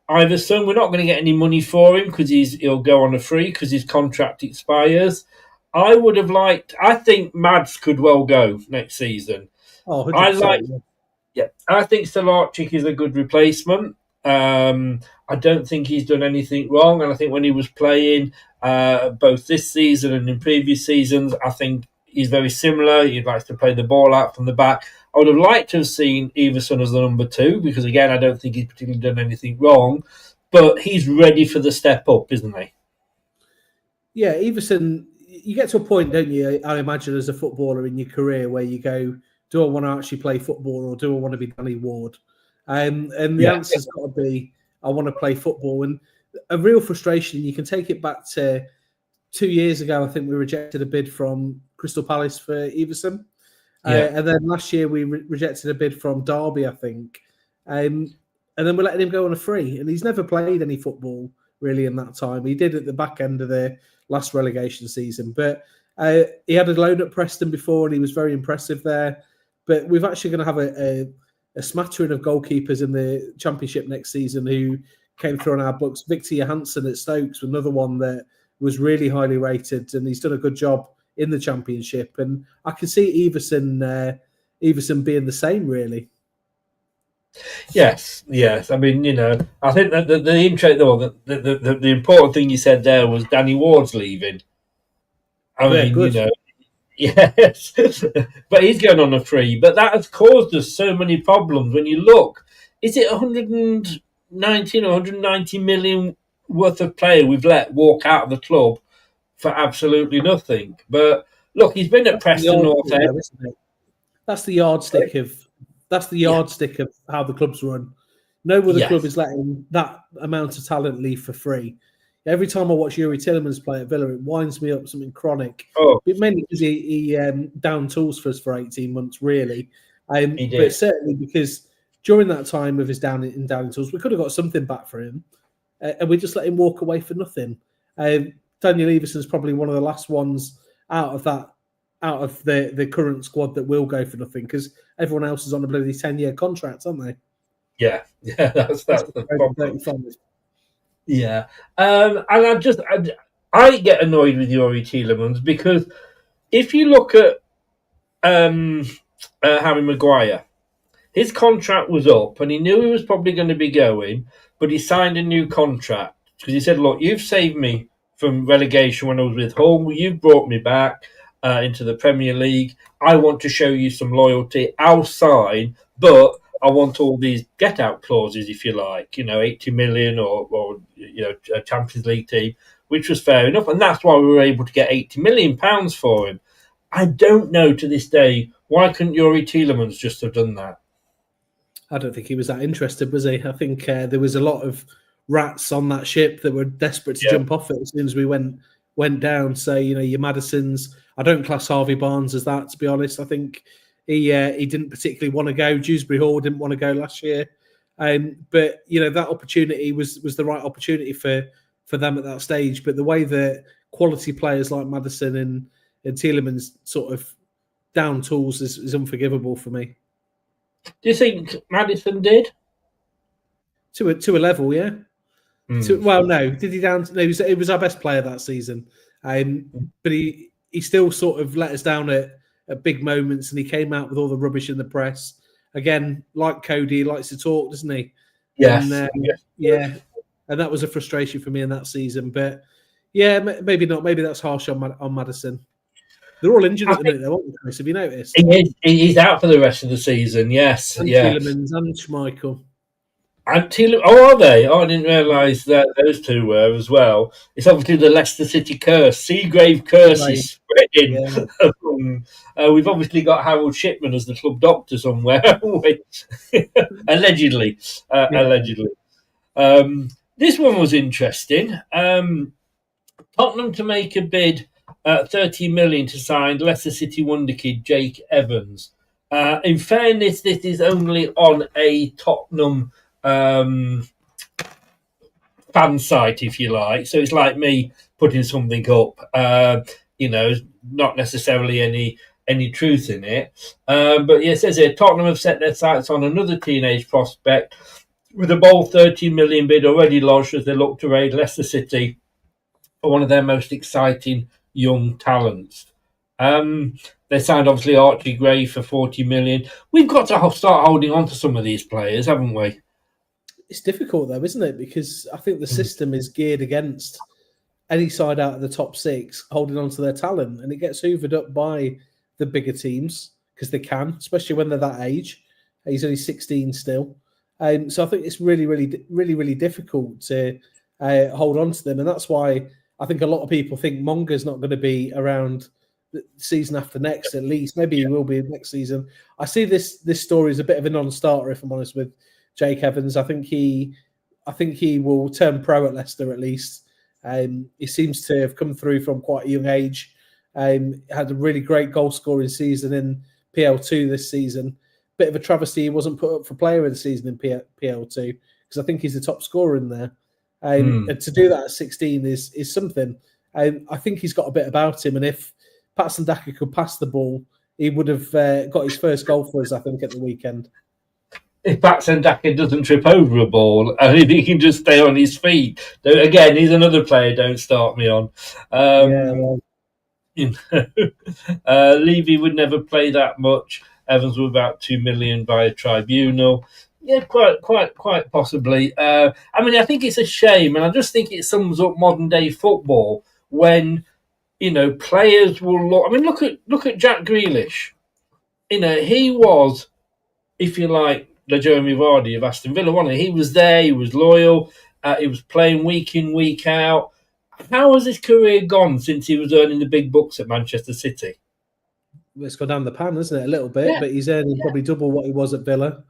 Iverson. We're not going to get any money for him because he'll go on a free because his contract expires. I would have liked. I think Mads could well go next season. Oh, 100%. I think Stolarczyk is a good replacement. I don't think he's done anything wrong, and I think when he was playing both this season and in previous seasons, I think he's very similar. He likes to play the ball out from the back. I would have liked to have seen Iverson as the number 2 because, again, I don't think he's particularly done anything wrong, but he's ready for the step up, isn't he? Yeah, Iverson, you get to a point, don't you, I imagine, as a footballer in your career where you go, do I want to actually play football or do I want to be Danny Ward? And the answer's got to be, I want to play football. And a real frustration, you can take it back to 2 years ago, I think we rejected a bid from Crystal Palace for Iverson. And then last year we rejected a bid from Derby, I think. And then we're letting him go on a free. And he's never played any football really in that time. He did at the back end of the last relegation season. But he had a loan at Preston before and he was very impressive there. But we're actually going to have a smattering of goalkeepers in the Championship next season who came through on our books. Victor Johansson at Stokes, another one that was really highly rated, and he's done a good job in the Championship. And I can see Iverson being the same, really. Yes. I mean, I think that the important thing you said there was Danny Ward's leaving. Good. Yes, but he's going on a free. But that has caused us so many problems. When you look, is it 119 or 190 million worth of player we've let walk out of the club for absolutely nothing? But look, he's been at Preston North End. That's the yardstick of how the club's run. No other club is letting that amount of talent leave for free. Every time I watch Yuri Tillemans play at Villa, it winds me up something chronic. Mainly because he downed tools for us for 18 months, really. But certainly because during that time of his downing tools, we could have got something back for him, and we just let him walk away for nothing. Daniel Everson's probably one of the last ones out of the current squad that will go for nothing because everyone else is on a bloody 10-year contract, aren't they? Yeah, that's the problem. 35. Yeah, and I get annoyed with Yuri Tielemans because if you look at Harry Maguire, his contract was up, and he knew he was probably going to be going, but he signed a new contract because he said, "Look, you've saved me from relegation when I was with Hull. You've brought me back into the Premier League. I want to show you some loyalty. I'll sign, but I want all these get-out clauses, if you like. 80 million or a Champions League team, which was fair enough, and that's why we were able to get £80 million for him. I don't know to this day why couldn't Yuri Tielemans just have done that." I don't think he was that interested, was he? I think there was a lot of rats on that ship that were desperate to jump off it as soon as we went down. So, your Madisons, I don't class Harvey Barnes as that, to be honest. I think he didn't particularly want to go. Dewsbury Hall didn't want to go last year. But, that opportunity was the right opportunity for them at that stage. But the way that quality players like Maddison and Tielemans sort of down tools is unforgivable for me. Do you think Maddison did? To a level, yeah. Well, no. Did he down? No, he was our best player that season. But he still sort of let us down at big moments, and he came out with all the rubbish in the press. Again, like Cody, he likes to talk, doesn't he? Yes. Yeah. And that was a frustration for me in that season. But yeah, maybe not. Maybe that's harsh on Maddison. Are all injured at the minute, though, aren't they, Chris? Have you noticed? He's out for the rest of the season, yes. And Tielemans and Schmeichel. And are they? Oh, I didn't realise that those two were as well. It's obviously the Leicester City curse. Seagrave curse is spreading. Yeah. We've obviously got Harold Shipman as the club doctor somewhere, haven't we? Allegedly. Allegedly. This one was interesting. Tottenham to make a bid 30 million to sign Leicester City wonderkid Jake Evans. In fairness, this is only on a Tottenham fan site, if you like. So it's like me putting something up. Not necessarily any truth in it. But yeah, it says here Tottenham have set their sights on another teenage prospect with a bold 13 million bid already lodged as they look to raid Leicester City for one of their most exciting young talents. They signed obviously Archie Gray for 40 million. We've got to start holding on to some of these players, haven't we? It's difficult though, isn't it? Because I think the system is geared against any side out of the top six holding on to their talent, and it gets hoovered up by the bigger teams because they can, especially when they're that age. He's only 16 still. So I think it's really, really, really, really difficult to hold on to them, and that's why I think a lot of people think Monga's not going to be around the season after next, at least. Maybe he will be next season. I see this story as a bit of a non-starter, if I'm honest, with Jake Evans. I think he will turn pro at Leicester at least. He seems to have come through from quite a young age. Had a really great goal-scoring season in PL2 this season. Bit of a travesty he wasn't put up for player of the season in PL2 because I think he's the top scorer in there. And to do that at 16 is something. I think he's got a bit about him, and if Patson Daka could pass the ball, he would have got his first goal for us, I think, at the weekend. If Patson Daka doesn't trip over a ball, and if he can just stay on his feet. Again, he's another player, don't start me on. Levy would never play that much. Evans were about 2 million by a tribunal. Yeah, quite possibly. I think it's a shame, and I just think it sums up modern day football when players will look. I mean, look at Jack Grealish. He was, if you like, the Jeremy Vardy of Aston Villa, wasn't he? He was there. He was loyal. He was playing week in, week out. How has his career gone since he was earning the big bucks at Manchester City? It's gone down the pan, isn't it? A little bit, but he's earning probably double what he was at Villa.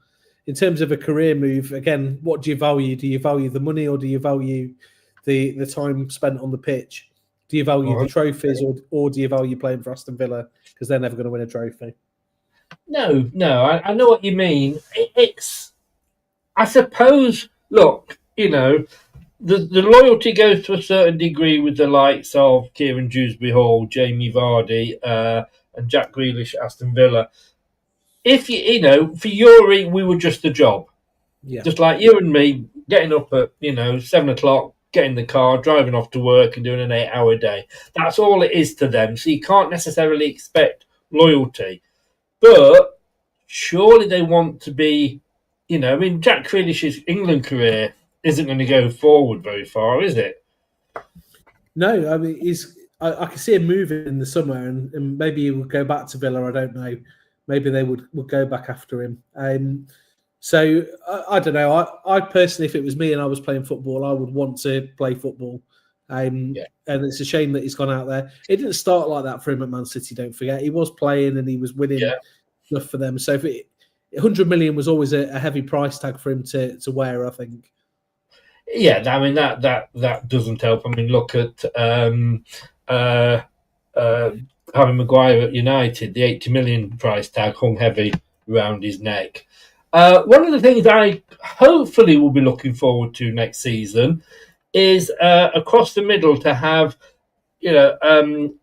In terms of a career move, again, what do you value? Do you value the money, or do you value the time spent on the pitch? Do you value the trophies, or do you value playing for Aston Villa because they're never going to win a trophy? No, I know what you mean. It's, I suppose, look, the loyalty goes to a certain degree with the likes of Kieran Dewsbury Hall, Jamie Vardy, and Jack Grealish at Aston Villa. If for Yuri, we were just a job. Yeah. Just like you and me, getting up at 7 o'clock, getting in the car, driving off to work, and doing an 8-hour day. That's all it is to them. So you can't necessarily expect loyalty, but surely they want to be. Jack Grealish's England career isn't going to go forward very far, is it? No, I mean I can see him moving in the summer, and maybe he would go back to Villa. I don't know. Maybe they would go back after him. So I don't know. I personally, if it was me and I was playing football, I would want to play football. And it's a shame that he's gone out there. It didn't start like that for him at Man City. Don't forget, he was playing and he was winning stuff for them. So if 100 million was always a heavy price tag for him to wear, I think. Yeah, I mean that doesn't help. I mean, look at Harry Maguire at United. The 80 million price tag hung heavy around his neck. One of the things I hopefully will be looking forward to next season is across the middle to have, Avadidi,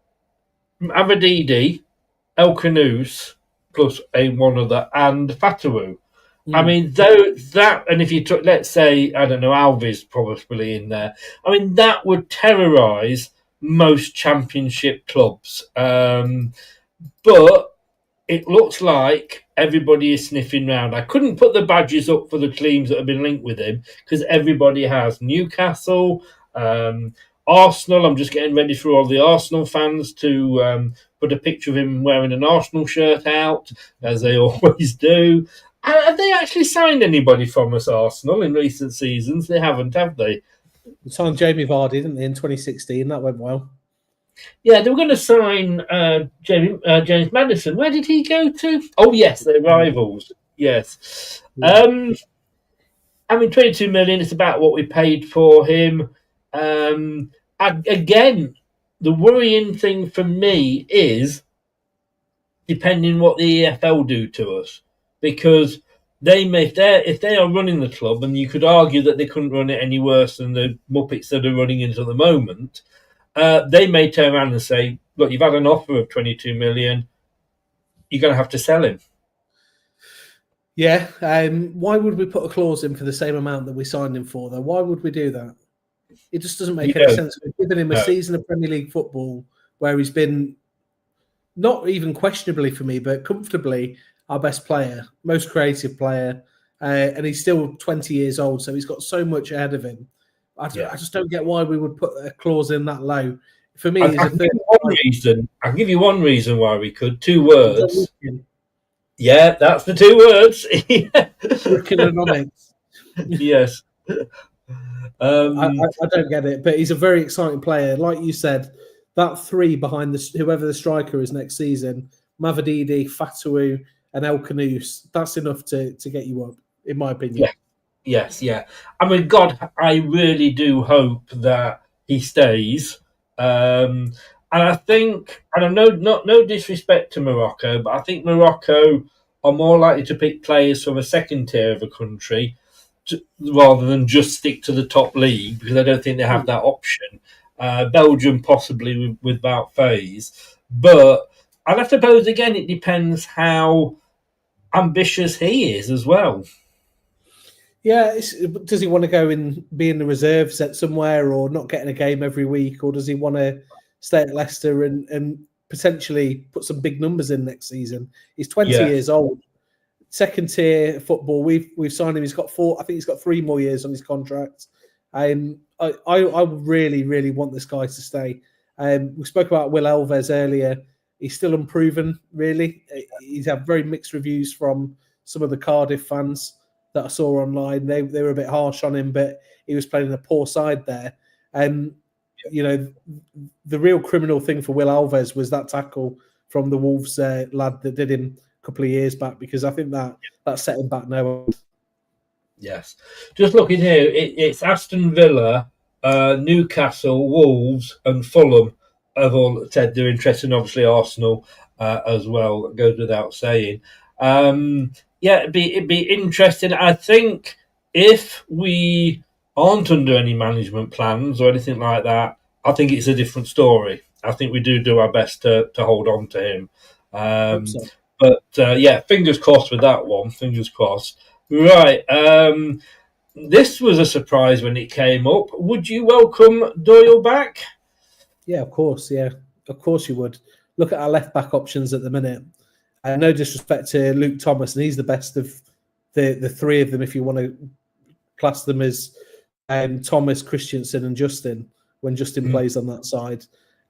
El Kanous, plus one other, and Fatawu. I mean, and if you took, let's say, I don't know, Alves probably in there. I mean, that would terrorise most Championship clubs. But it looks like everybody is sniffing round. I couldn't put the badges up for the teams that have been linked with him because everybody has. Newcastle, Arsenal. I'm just getting ready for all the Arsenal fans to put a picture of him wearing an Arsenal shirt out, as they always do. Have they actually signed anybody from us, Arsenal, in recent seasons? They haven't, have they? They signed Jamie Vardy, didn't they, in 2016? That went well. Yeah, they were going to sign James Madison. Where did he go to? Oh, yes, they're rivals. Yes. I mean, 22 million is about what we paid for him. Again, the worrying thing for me is depending what the EFL do to us. Because if they are running the club, and you could argue that they couldn't run it any worse than the Muppets that are running it at the moment, they may turn around and say, look, you've had an offer of 22 million, you're going to have to sell him. Yeah. Why would we put a clause in for the same amount that we signed him for, though? Why would we do that? It just doesn't make any sense. We've given him a season of Premier League football where he's been, not even questionably for me, but comfortably our best player, most creative player, and he's still 20 years old, so he's got so much ahead of him. I just don't get why we would put a clause in that low. For me, I can give you one reason why we could. 2 words. Yeah, that's the 2 words. Economics. Yes. I don't get it, but he's a very exciting player. Like you said, that 3 behind whoever the striker is next season, Mavadidi, Fatawu, and El Kanous, that's enough to get you up, in my opinion. Yes. I mean, God, I really do hope that he stays. And I think, and I know no disrespect to Morocco, but I think Morocco are more likely to pick players from a second tier of a country rather than just stick to the top league, because I don't think they have that option. Belgium possibly with Wout Faes, but I suppose again it depends how ambitious he is as well. Yeah, does he want to go and be in the reserves at somewhere, or not getting a game every week, or does he want to stay at Leicester and potentially put some big numbers in next season? He's 20 years old, second tier football. We've signed him. He's got 4. I think he's got 3 more years on his contract. I really, really want this guy to stay. We spoke about Will Alves earlier. He's still unproven, really. He's had very mixed reviews from some of the Cardiff fans that I saw online. They were a bit harsh on him, but he was playing a poor side there. And, the real criminal thing for Will Alves was that tackle from the Wolves lad that did him a couple of years back, because I think that set him back now. Yes. Just looking here, it's Aston Villa, Newcastle, Wolves, and Fulham have all said they're interested, and obviously Arsenal as well, goes without saying. It'd be interesting. I think if we aren't under any management plans or anything like that, I think it's a different story. I think we do our best to hold on to him. But fingers crossed with that one. Fingers crossed. Right. This was a surprise when it came up. Would you welcome Doyle back? Yeah, of course. Yeah, of course you would. Look at our left back options at the minute. No disrespect to Luke Thomas, and he's the best of the three of them. If you want to class them as Thomas, Christensen, and Justin, when Justin plays on that side,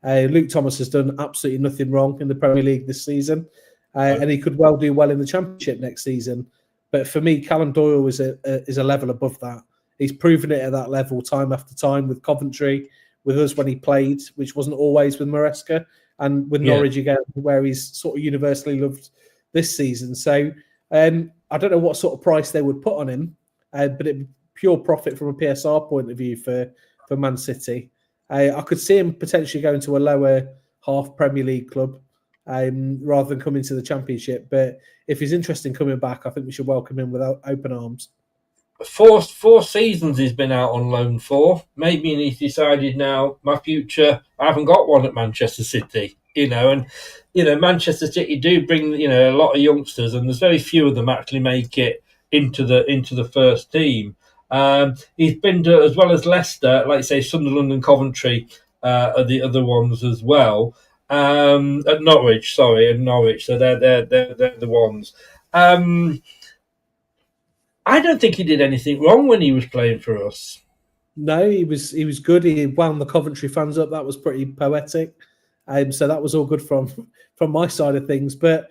Luke Thomas has done absolutely nothing wrong in the Premier League this season, and he could well do well in the Championship next season. But for me, Callum Doyle is a level above that. He's proven it at that level time after time with Coventry, with us when he played, which wasn't always with Maresca, and with Norwich again, where he's sort of universally loved this season. So I don't know what sort of price they would put on him, but it pure profit from a PSR point of view for Man City. I could see him potentially going to a lower half Premier League club rather than coming to the Championship. But if he's interested in coming back, I think we should welcome him with open arms. Four seasons he's been out on loan for. Maybe he's decided now, my future, I haven't got one at Manchester City, and Manchester City do bring a lot of youngsters, and there's very few of them actually make it into the first team. He's been to, as well as Leicester, like say Sunderland and Coventry are the other ones as well. At Norwich. So they're the ones. I don't think he did anything wrong when he was playing for us. No, he was good. He wound the Coventry fans up. That was pretty poetic. So that was all good from my side of things. But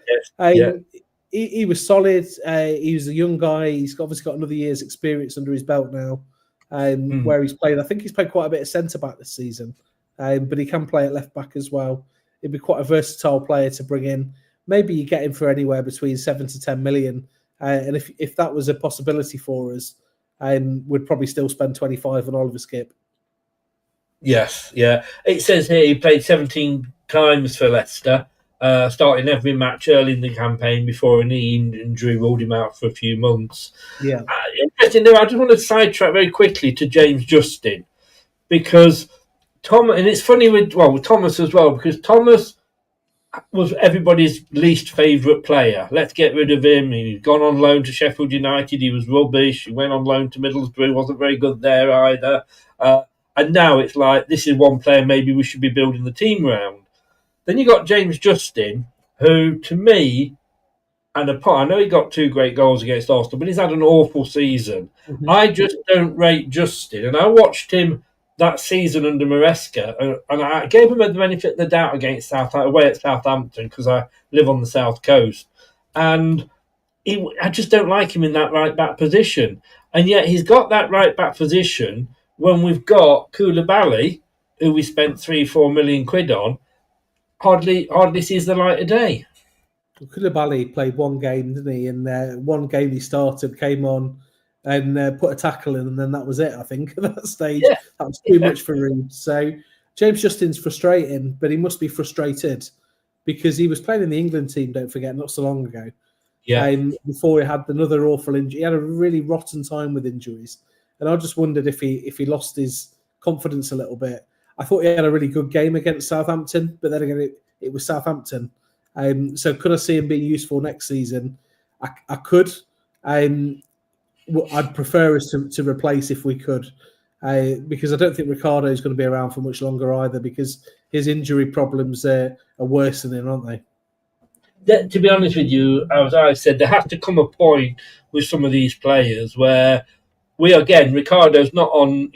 he was solid. He was a young guy. He's obviously got another year's experience under his belt now, where he's played. I think he's played quite a bit of centre-back this season, but he can play at left-back as well. He'd be quite a versatile player to bring in. Maybe you get him for anywhere between 7 to 10 million. And if that was a possibility for us, we'd probably still spend 25 on Oliver Skipp. Yes, yeah. It says here he played 17 times for Leicester, starting every match early in the campaign before a knee injury ruled him out for a few months. Yeah. Interesting. I just want to sidetrack very quickly to James Justin, because and it's funny with Thomas as well, because Thomas was everybody's least favourite player. Let's get rid of him. He'd gone on loan to Sheffield United. He was rubbish. He went on loan to Middlesbrough. Wasn't very good there either. And now it's like, this is one player maybe we should be building the team around. Then you got James Justin, who, to me, I know he got 2 great goals against Arsenal, but he's had an awful season. Mm-hmm. I just don't rate Justin. And I watched him that season under Maresca, and I gave him the benefit of the doubt against away at Southampton, because I live on the south coast, and I just don't like him in that right back position. And yet he's got that right back position when we've got Koulibaly, who we spent 3-4 million quid on, hardly sees the light of day. Koulibaly played one game, didn't he? And one game he started, came on and put a tackle in, and then that was it, I think, at that stage. Yeah. That was too much for him. So James Justin's frustrating, but he must be frustrated because he was playing in the England team, don't forget, not so long ago. Yeah. Before he had another awful injury. He had a really rotten time with injuries. And I just wondered if he lost his confidence a little bit. I thought he had a really good game against Southampton, but then again, it was Southampton. So could I see him being useful next season? I could. I'd prefer us to replace if we could, because I don't think Ricardo is going to be around for much longer either, because his injury problems are worsening, aren't they? To be honest with you, as I said, there has to come a point with some of these players where Ricardo's not on,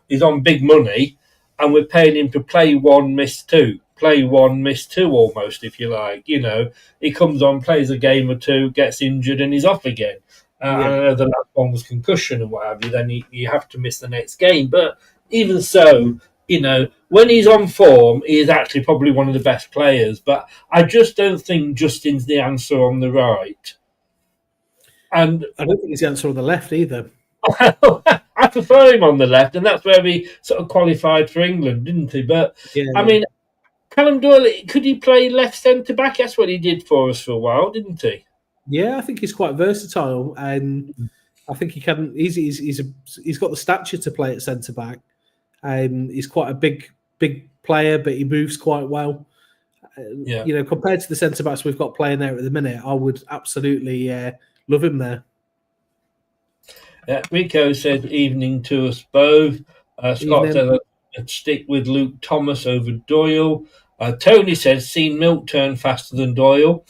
he's on big money, and we're paying him to play one, miss two. Play one, miss two, almost, if you like. He comes on, plays a game or two, gets injured, and he's off again. I know the last one was concussion and what have you. Then you have to miss the next game. But even so, when he's on form, he is actually probably one of the best players. But I just don't think Justin's the answer on the right. And I don't think he's the answer on the left either. I prefer him on the left, and that's where he sort of qualified for England, didn't he? But I mean, Callum Doyle, could he play left centre back? That's what he did for us for a while, didn't he? Yeah, I think he's quite versatile, and I think he can. He's got the stature to play at centre back. He's quite a big player, but he moves quite well. Compared to the centre backs we've got playing there at the minute, I would absolutely Love him there. Rico said evening to us both. Scott said I'd stick with Luke Thomas over Doyle. Tony says seen Milk turn faster than Doyle.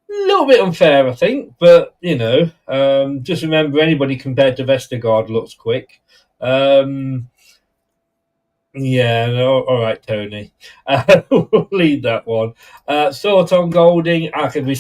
A little bit unfair, I think, but just remember anybody compared to Vestergaard looks quick. Yeah, no, all right, Tony. We'll leave that one. Thought on Golding.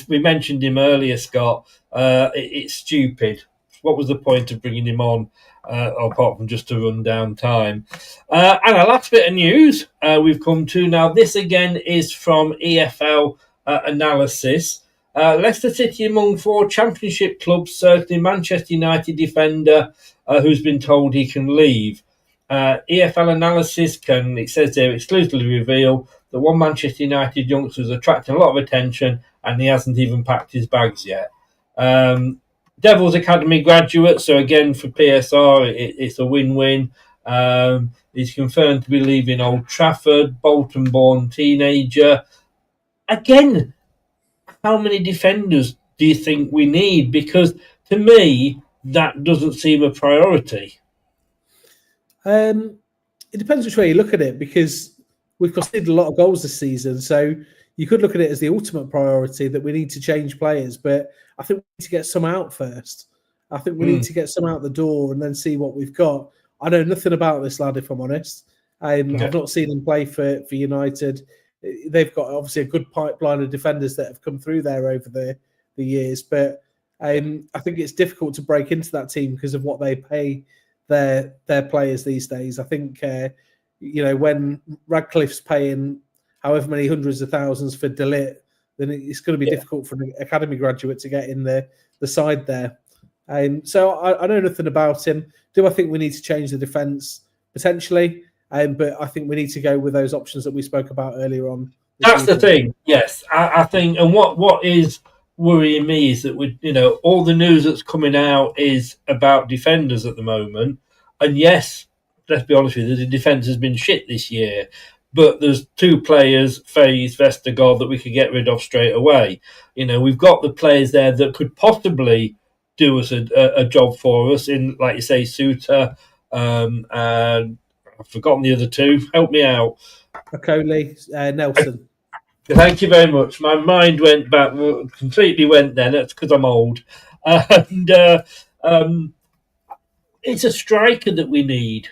We mentioned him earlier, Scott. It's stupid. What was the point of bringing him on, apart from just to run down time? And our last bit of news we've come to now. This again is from EFL Analysis. Leicester City among 4 Championship clubs circling Manchester United defender who's been told he can leave. EFL Analysis it says there, exclusively reveal that one Manchester United youngster is attracting a lot of attention and he hasn't even packed his bags yet. Devils Academy graduate, so again for PSR, it's a win-win. He's confirmed to be leaving Old Trafford, Bolton-born teenager. Again, how many defenders do you think we need? Because to me, that doesn't seem a priority. It depends which way you look at it, because we've conceded a lot of goals this season. So you could look at it as the ultimate priority that we need to change players. But I think we need to get some out first. I think we need to get some out the door and then see what we've got. I know nothing about this lad, if I'm honest. I've not seen him play for United. They've got obviously a good pipeline of defenders that have come through there over the years. But I think it's difficult to break into that team because of what they pay their players these days. I think when Radcliffe's paying however many hundreds of thousands for De Ligt, then it's going to be difficult for an academy graduate to get in the side there. So I know nothing about him. Do I think we need to change the defence? Potentially, but I think we need to go with those options that we spoke about earlier on. That's the thing. Yes, I think, and what is worrying me is that all the news that's coming out is about defenders at the moment. And yes, let's be honest with you, the defence has been shit this year. But there's 2 players, Faye, Vestergaard, that we could get rid of straight away. We've got the players there that could possibly do us a job for us in, like you say, Suter, and I've forgotten the other 2. Help me out. Okoli, Nelson. Thank you very much. My mind went back, completely went then. That's because I'm old. And it's a striker that we need.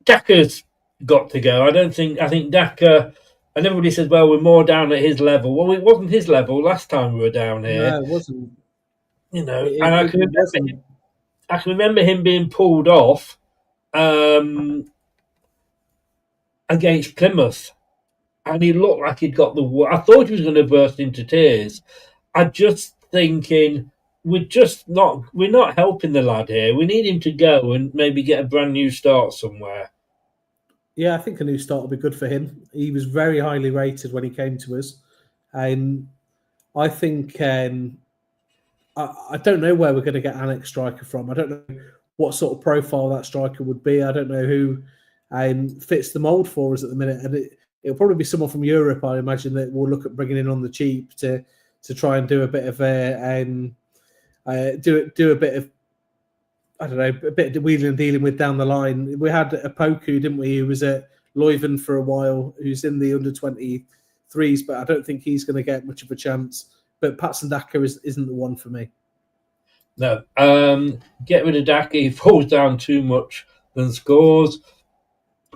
Daka's got to go. I think Daka, and everybody says, well, we're more down at his level. Well, it wasn't his level last time we were down here. No, it wasn't. I can remember him being pulled off against Plymouth, and he looked like he'd got I thought he was going to burst into tears. I'm just thinking we're not helping the lad here. We need him to go and maybe get a brand new start somewhere. Yeah, I think a new start will be good for him. He was very highly rated when he came to us. And I think I don't know where we're going to get our next striker from. I don't know what sort of profile that striker would be. I don't know who fits the mould for us at the minute. And it'll probably be someone from Europe, I imagine, that we'll look at bringing in on the cheap to try and do a bit of do a bit of, I don't know, a bit of wheeling and dealing with down the line. We had a Poku, didn't we, who was at Leuven for a while, who's in the under-23s, but I don't think he's going to get much of a chance. But Patson Daka isn't the one for me. No. Get rid of Daka. He falls down too much and scores.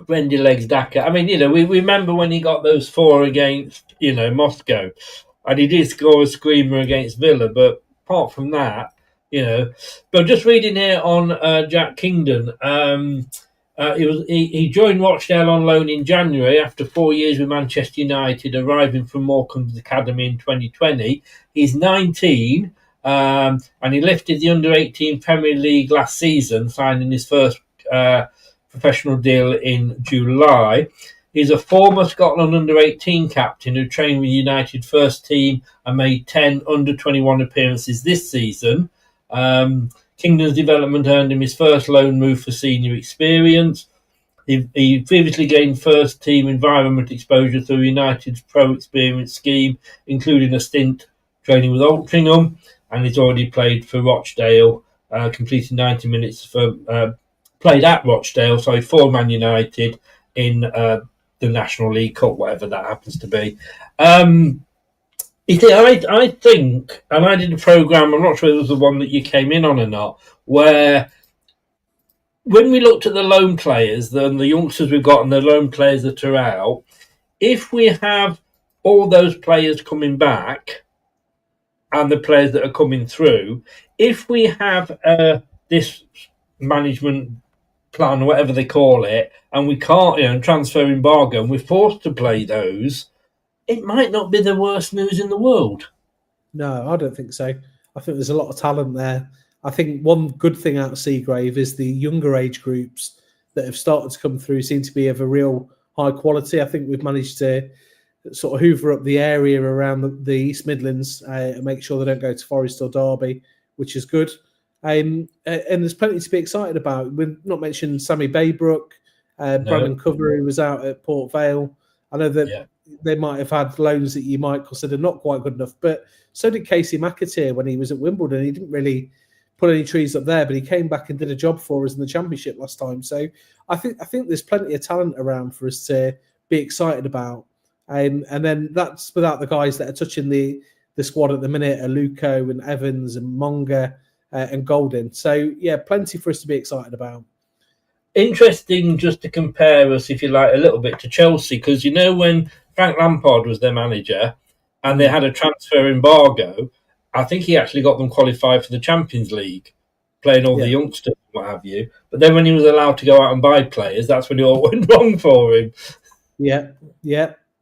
Bendy legs Daka. I mean, we remember when he got those 4 against, Moscow, and he did score a screamer against Villa, but apart from that, but just reading here on Jack Kingdon, he joined Rochdale on loan in January after 4 years with Manchester United, arriving from Morecambe's academy in 2020. He's 19, and he lifted the under-18 Premier League last season, signing his first professional deal in July. He's a former Scotland under-18 captain who trained with United first team and made 10 under-21 appearances this season. Kingdom's development earned him his first loan move for senior experience. He previously gained first team environment exposure through United's pro experience scheme, including a stint training with Altrincham, and he's already played for Rochdale, completing 90 minutes played at Rochdale, for Man United in the National League Cup, whatever that happens to be. I think, and I did a programme, I'm not sure it was the one that you came in on or not, where when we looked at the loan players, the youngsters we've got and the loan players that are out, if we have all those players coming back and the players that are coming through, if we have this management plan, whatever they call it, and we can't, transfer embargo, and we're forced to play those, it might not be the worst news in the world. No, I don't think so. I think there's a lot of talent there. I think one good thing out of Seagrave is the younger age groups that have started to come through seem to be of a real high quality. I think we've managed to sort of hoover up the area around the East Midlands and make sure they don't go to Forest or Derby, which is good. And there's plenty to be excited about. We've not mentioned Sammy Baybrook, Brandon Cover, who was out at Port Vale. I know that they might have had loans that you might consider not quite good enough, but so did Casey McAteer when he was at Wimbledon. He didn't really put any trees up there, but he came back and did a job for us in the Championship last time. So I think there's plenty of talent around for us to be excited about. And then that's without the guys that are touching the squad at the minute, Aluko and Evans and Monga and Golden. So, yeah, plenty for us to be excited about. Interesting just to compare us, if you like, a little bit to Chelsea, because when Frank Lampard was their manager and they had a transfer embargo, I think he actually got them qualified for the Champions League, playing all the youngsters and what have you. But then when he was allowed to go out and buy players, that's when it all went wrong for him. Yeah.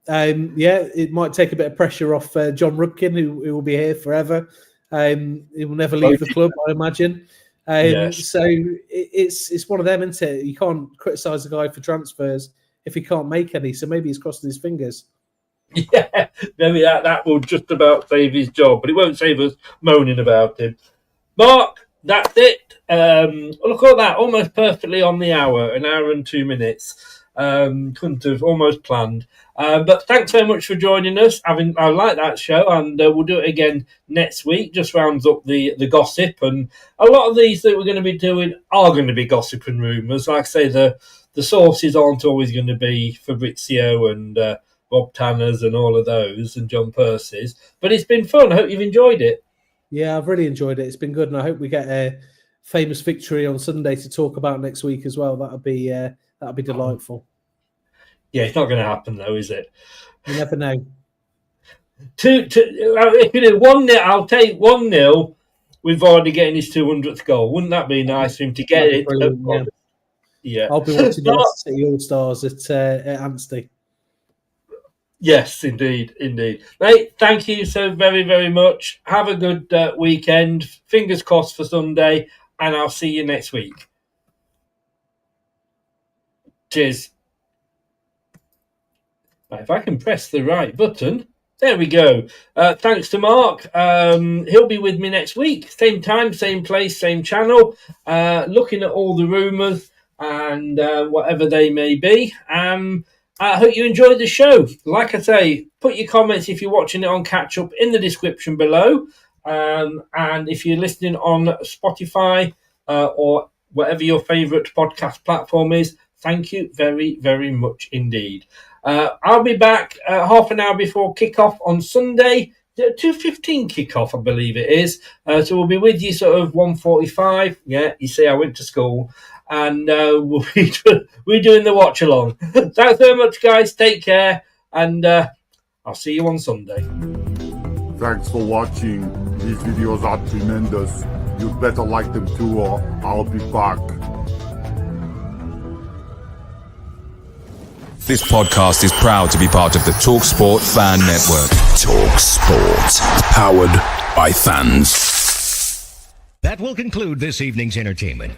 It might take a bit of pressure off John Rudkin, who will be here forever. He will never leave the club, I imagine. So it's one of them, isn't it? You can't criticise a guy for transfers if he can't make any. So maybe he's crossing his fingers. Yeah, maybe that will just about save his job, but it won't save us moaning about him. Mark, that's it. Look at that, almost perfectly on the hour, an hour and 2 minutes. Couldn't have almost planned. But thanks very much for joining us. I like that show, and we'll do it again next week. Just rounds up the gossip, and a lot of these that we're going to be doing are going to be gossip and rumours. Like I say, the sources aren't always going to be Fabrizio and Bob Tanner's and all of those, and John Percy's. But it's been fun. I hope you've enjoyed it. Yeah, I've really enjoyed it. It's been good, and I hope we get a famous victory on Sunday to talk about next week as well. That'd be delightful. Yeah, it's not going to happen though, is it? You never know. If you do 1-0, I'll take 1-0 with Vardy getting his 200th goal. Wouldn't that be nice for him to get it? Yeah. I'll be watching the Leicester City All-Stars at Anstey. Yes, indeed. Mate, thank you so very, very much. Have a good weekend. Fingers crossed for Sunday, and I'll see you next week. Cheers. If I can press the right button, there we go. Thanks to Mark. He'll be with me next week. Same time, same place, same channel. Looking at all the rumours and whatever they may be. I hope you enjoyed the show. Like I say, put your comments if you're watching it on Catch Up in the description below. And if you're listening on Spotify or whatever your favourite podcast platform is, thank you very, very much indeed. I'll be back half an hour before kickoff on Sunday. 2:15 kickoff, I believe it is. So we'll be with you sort of 1:45. Yeah, you see, I went to school. And we'll be doing the watch along. Thanks very much, guys. Take care. And I'll see you on Sunday. Thanks for watching. These videos are tremendous. You'd better like them too, or I'll be back. This podcast is proud to be part of the TalkSport Fan Network. TalkSport. Powered by fans. That will conclude this evening's entertainment.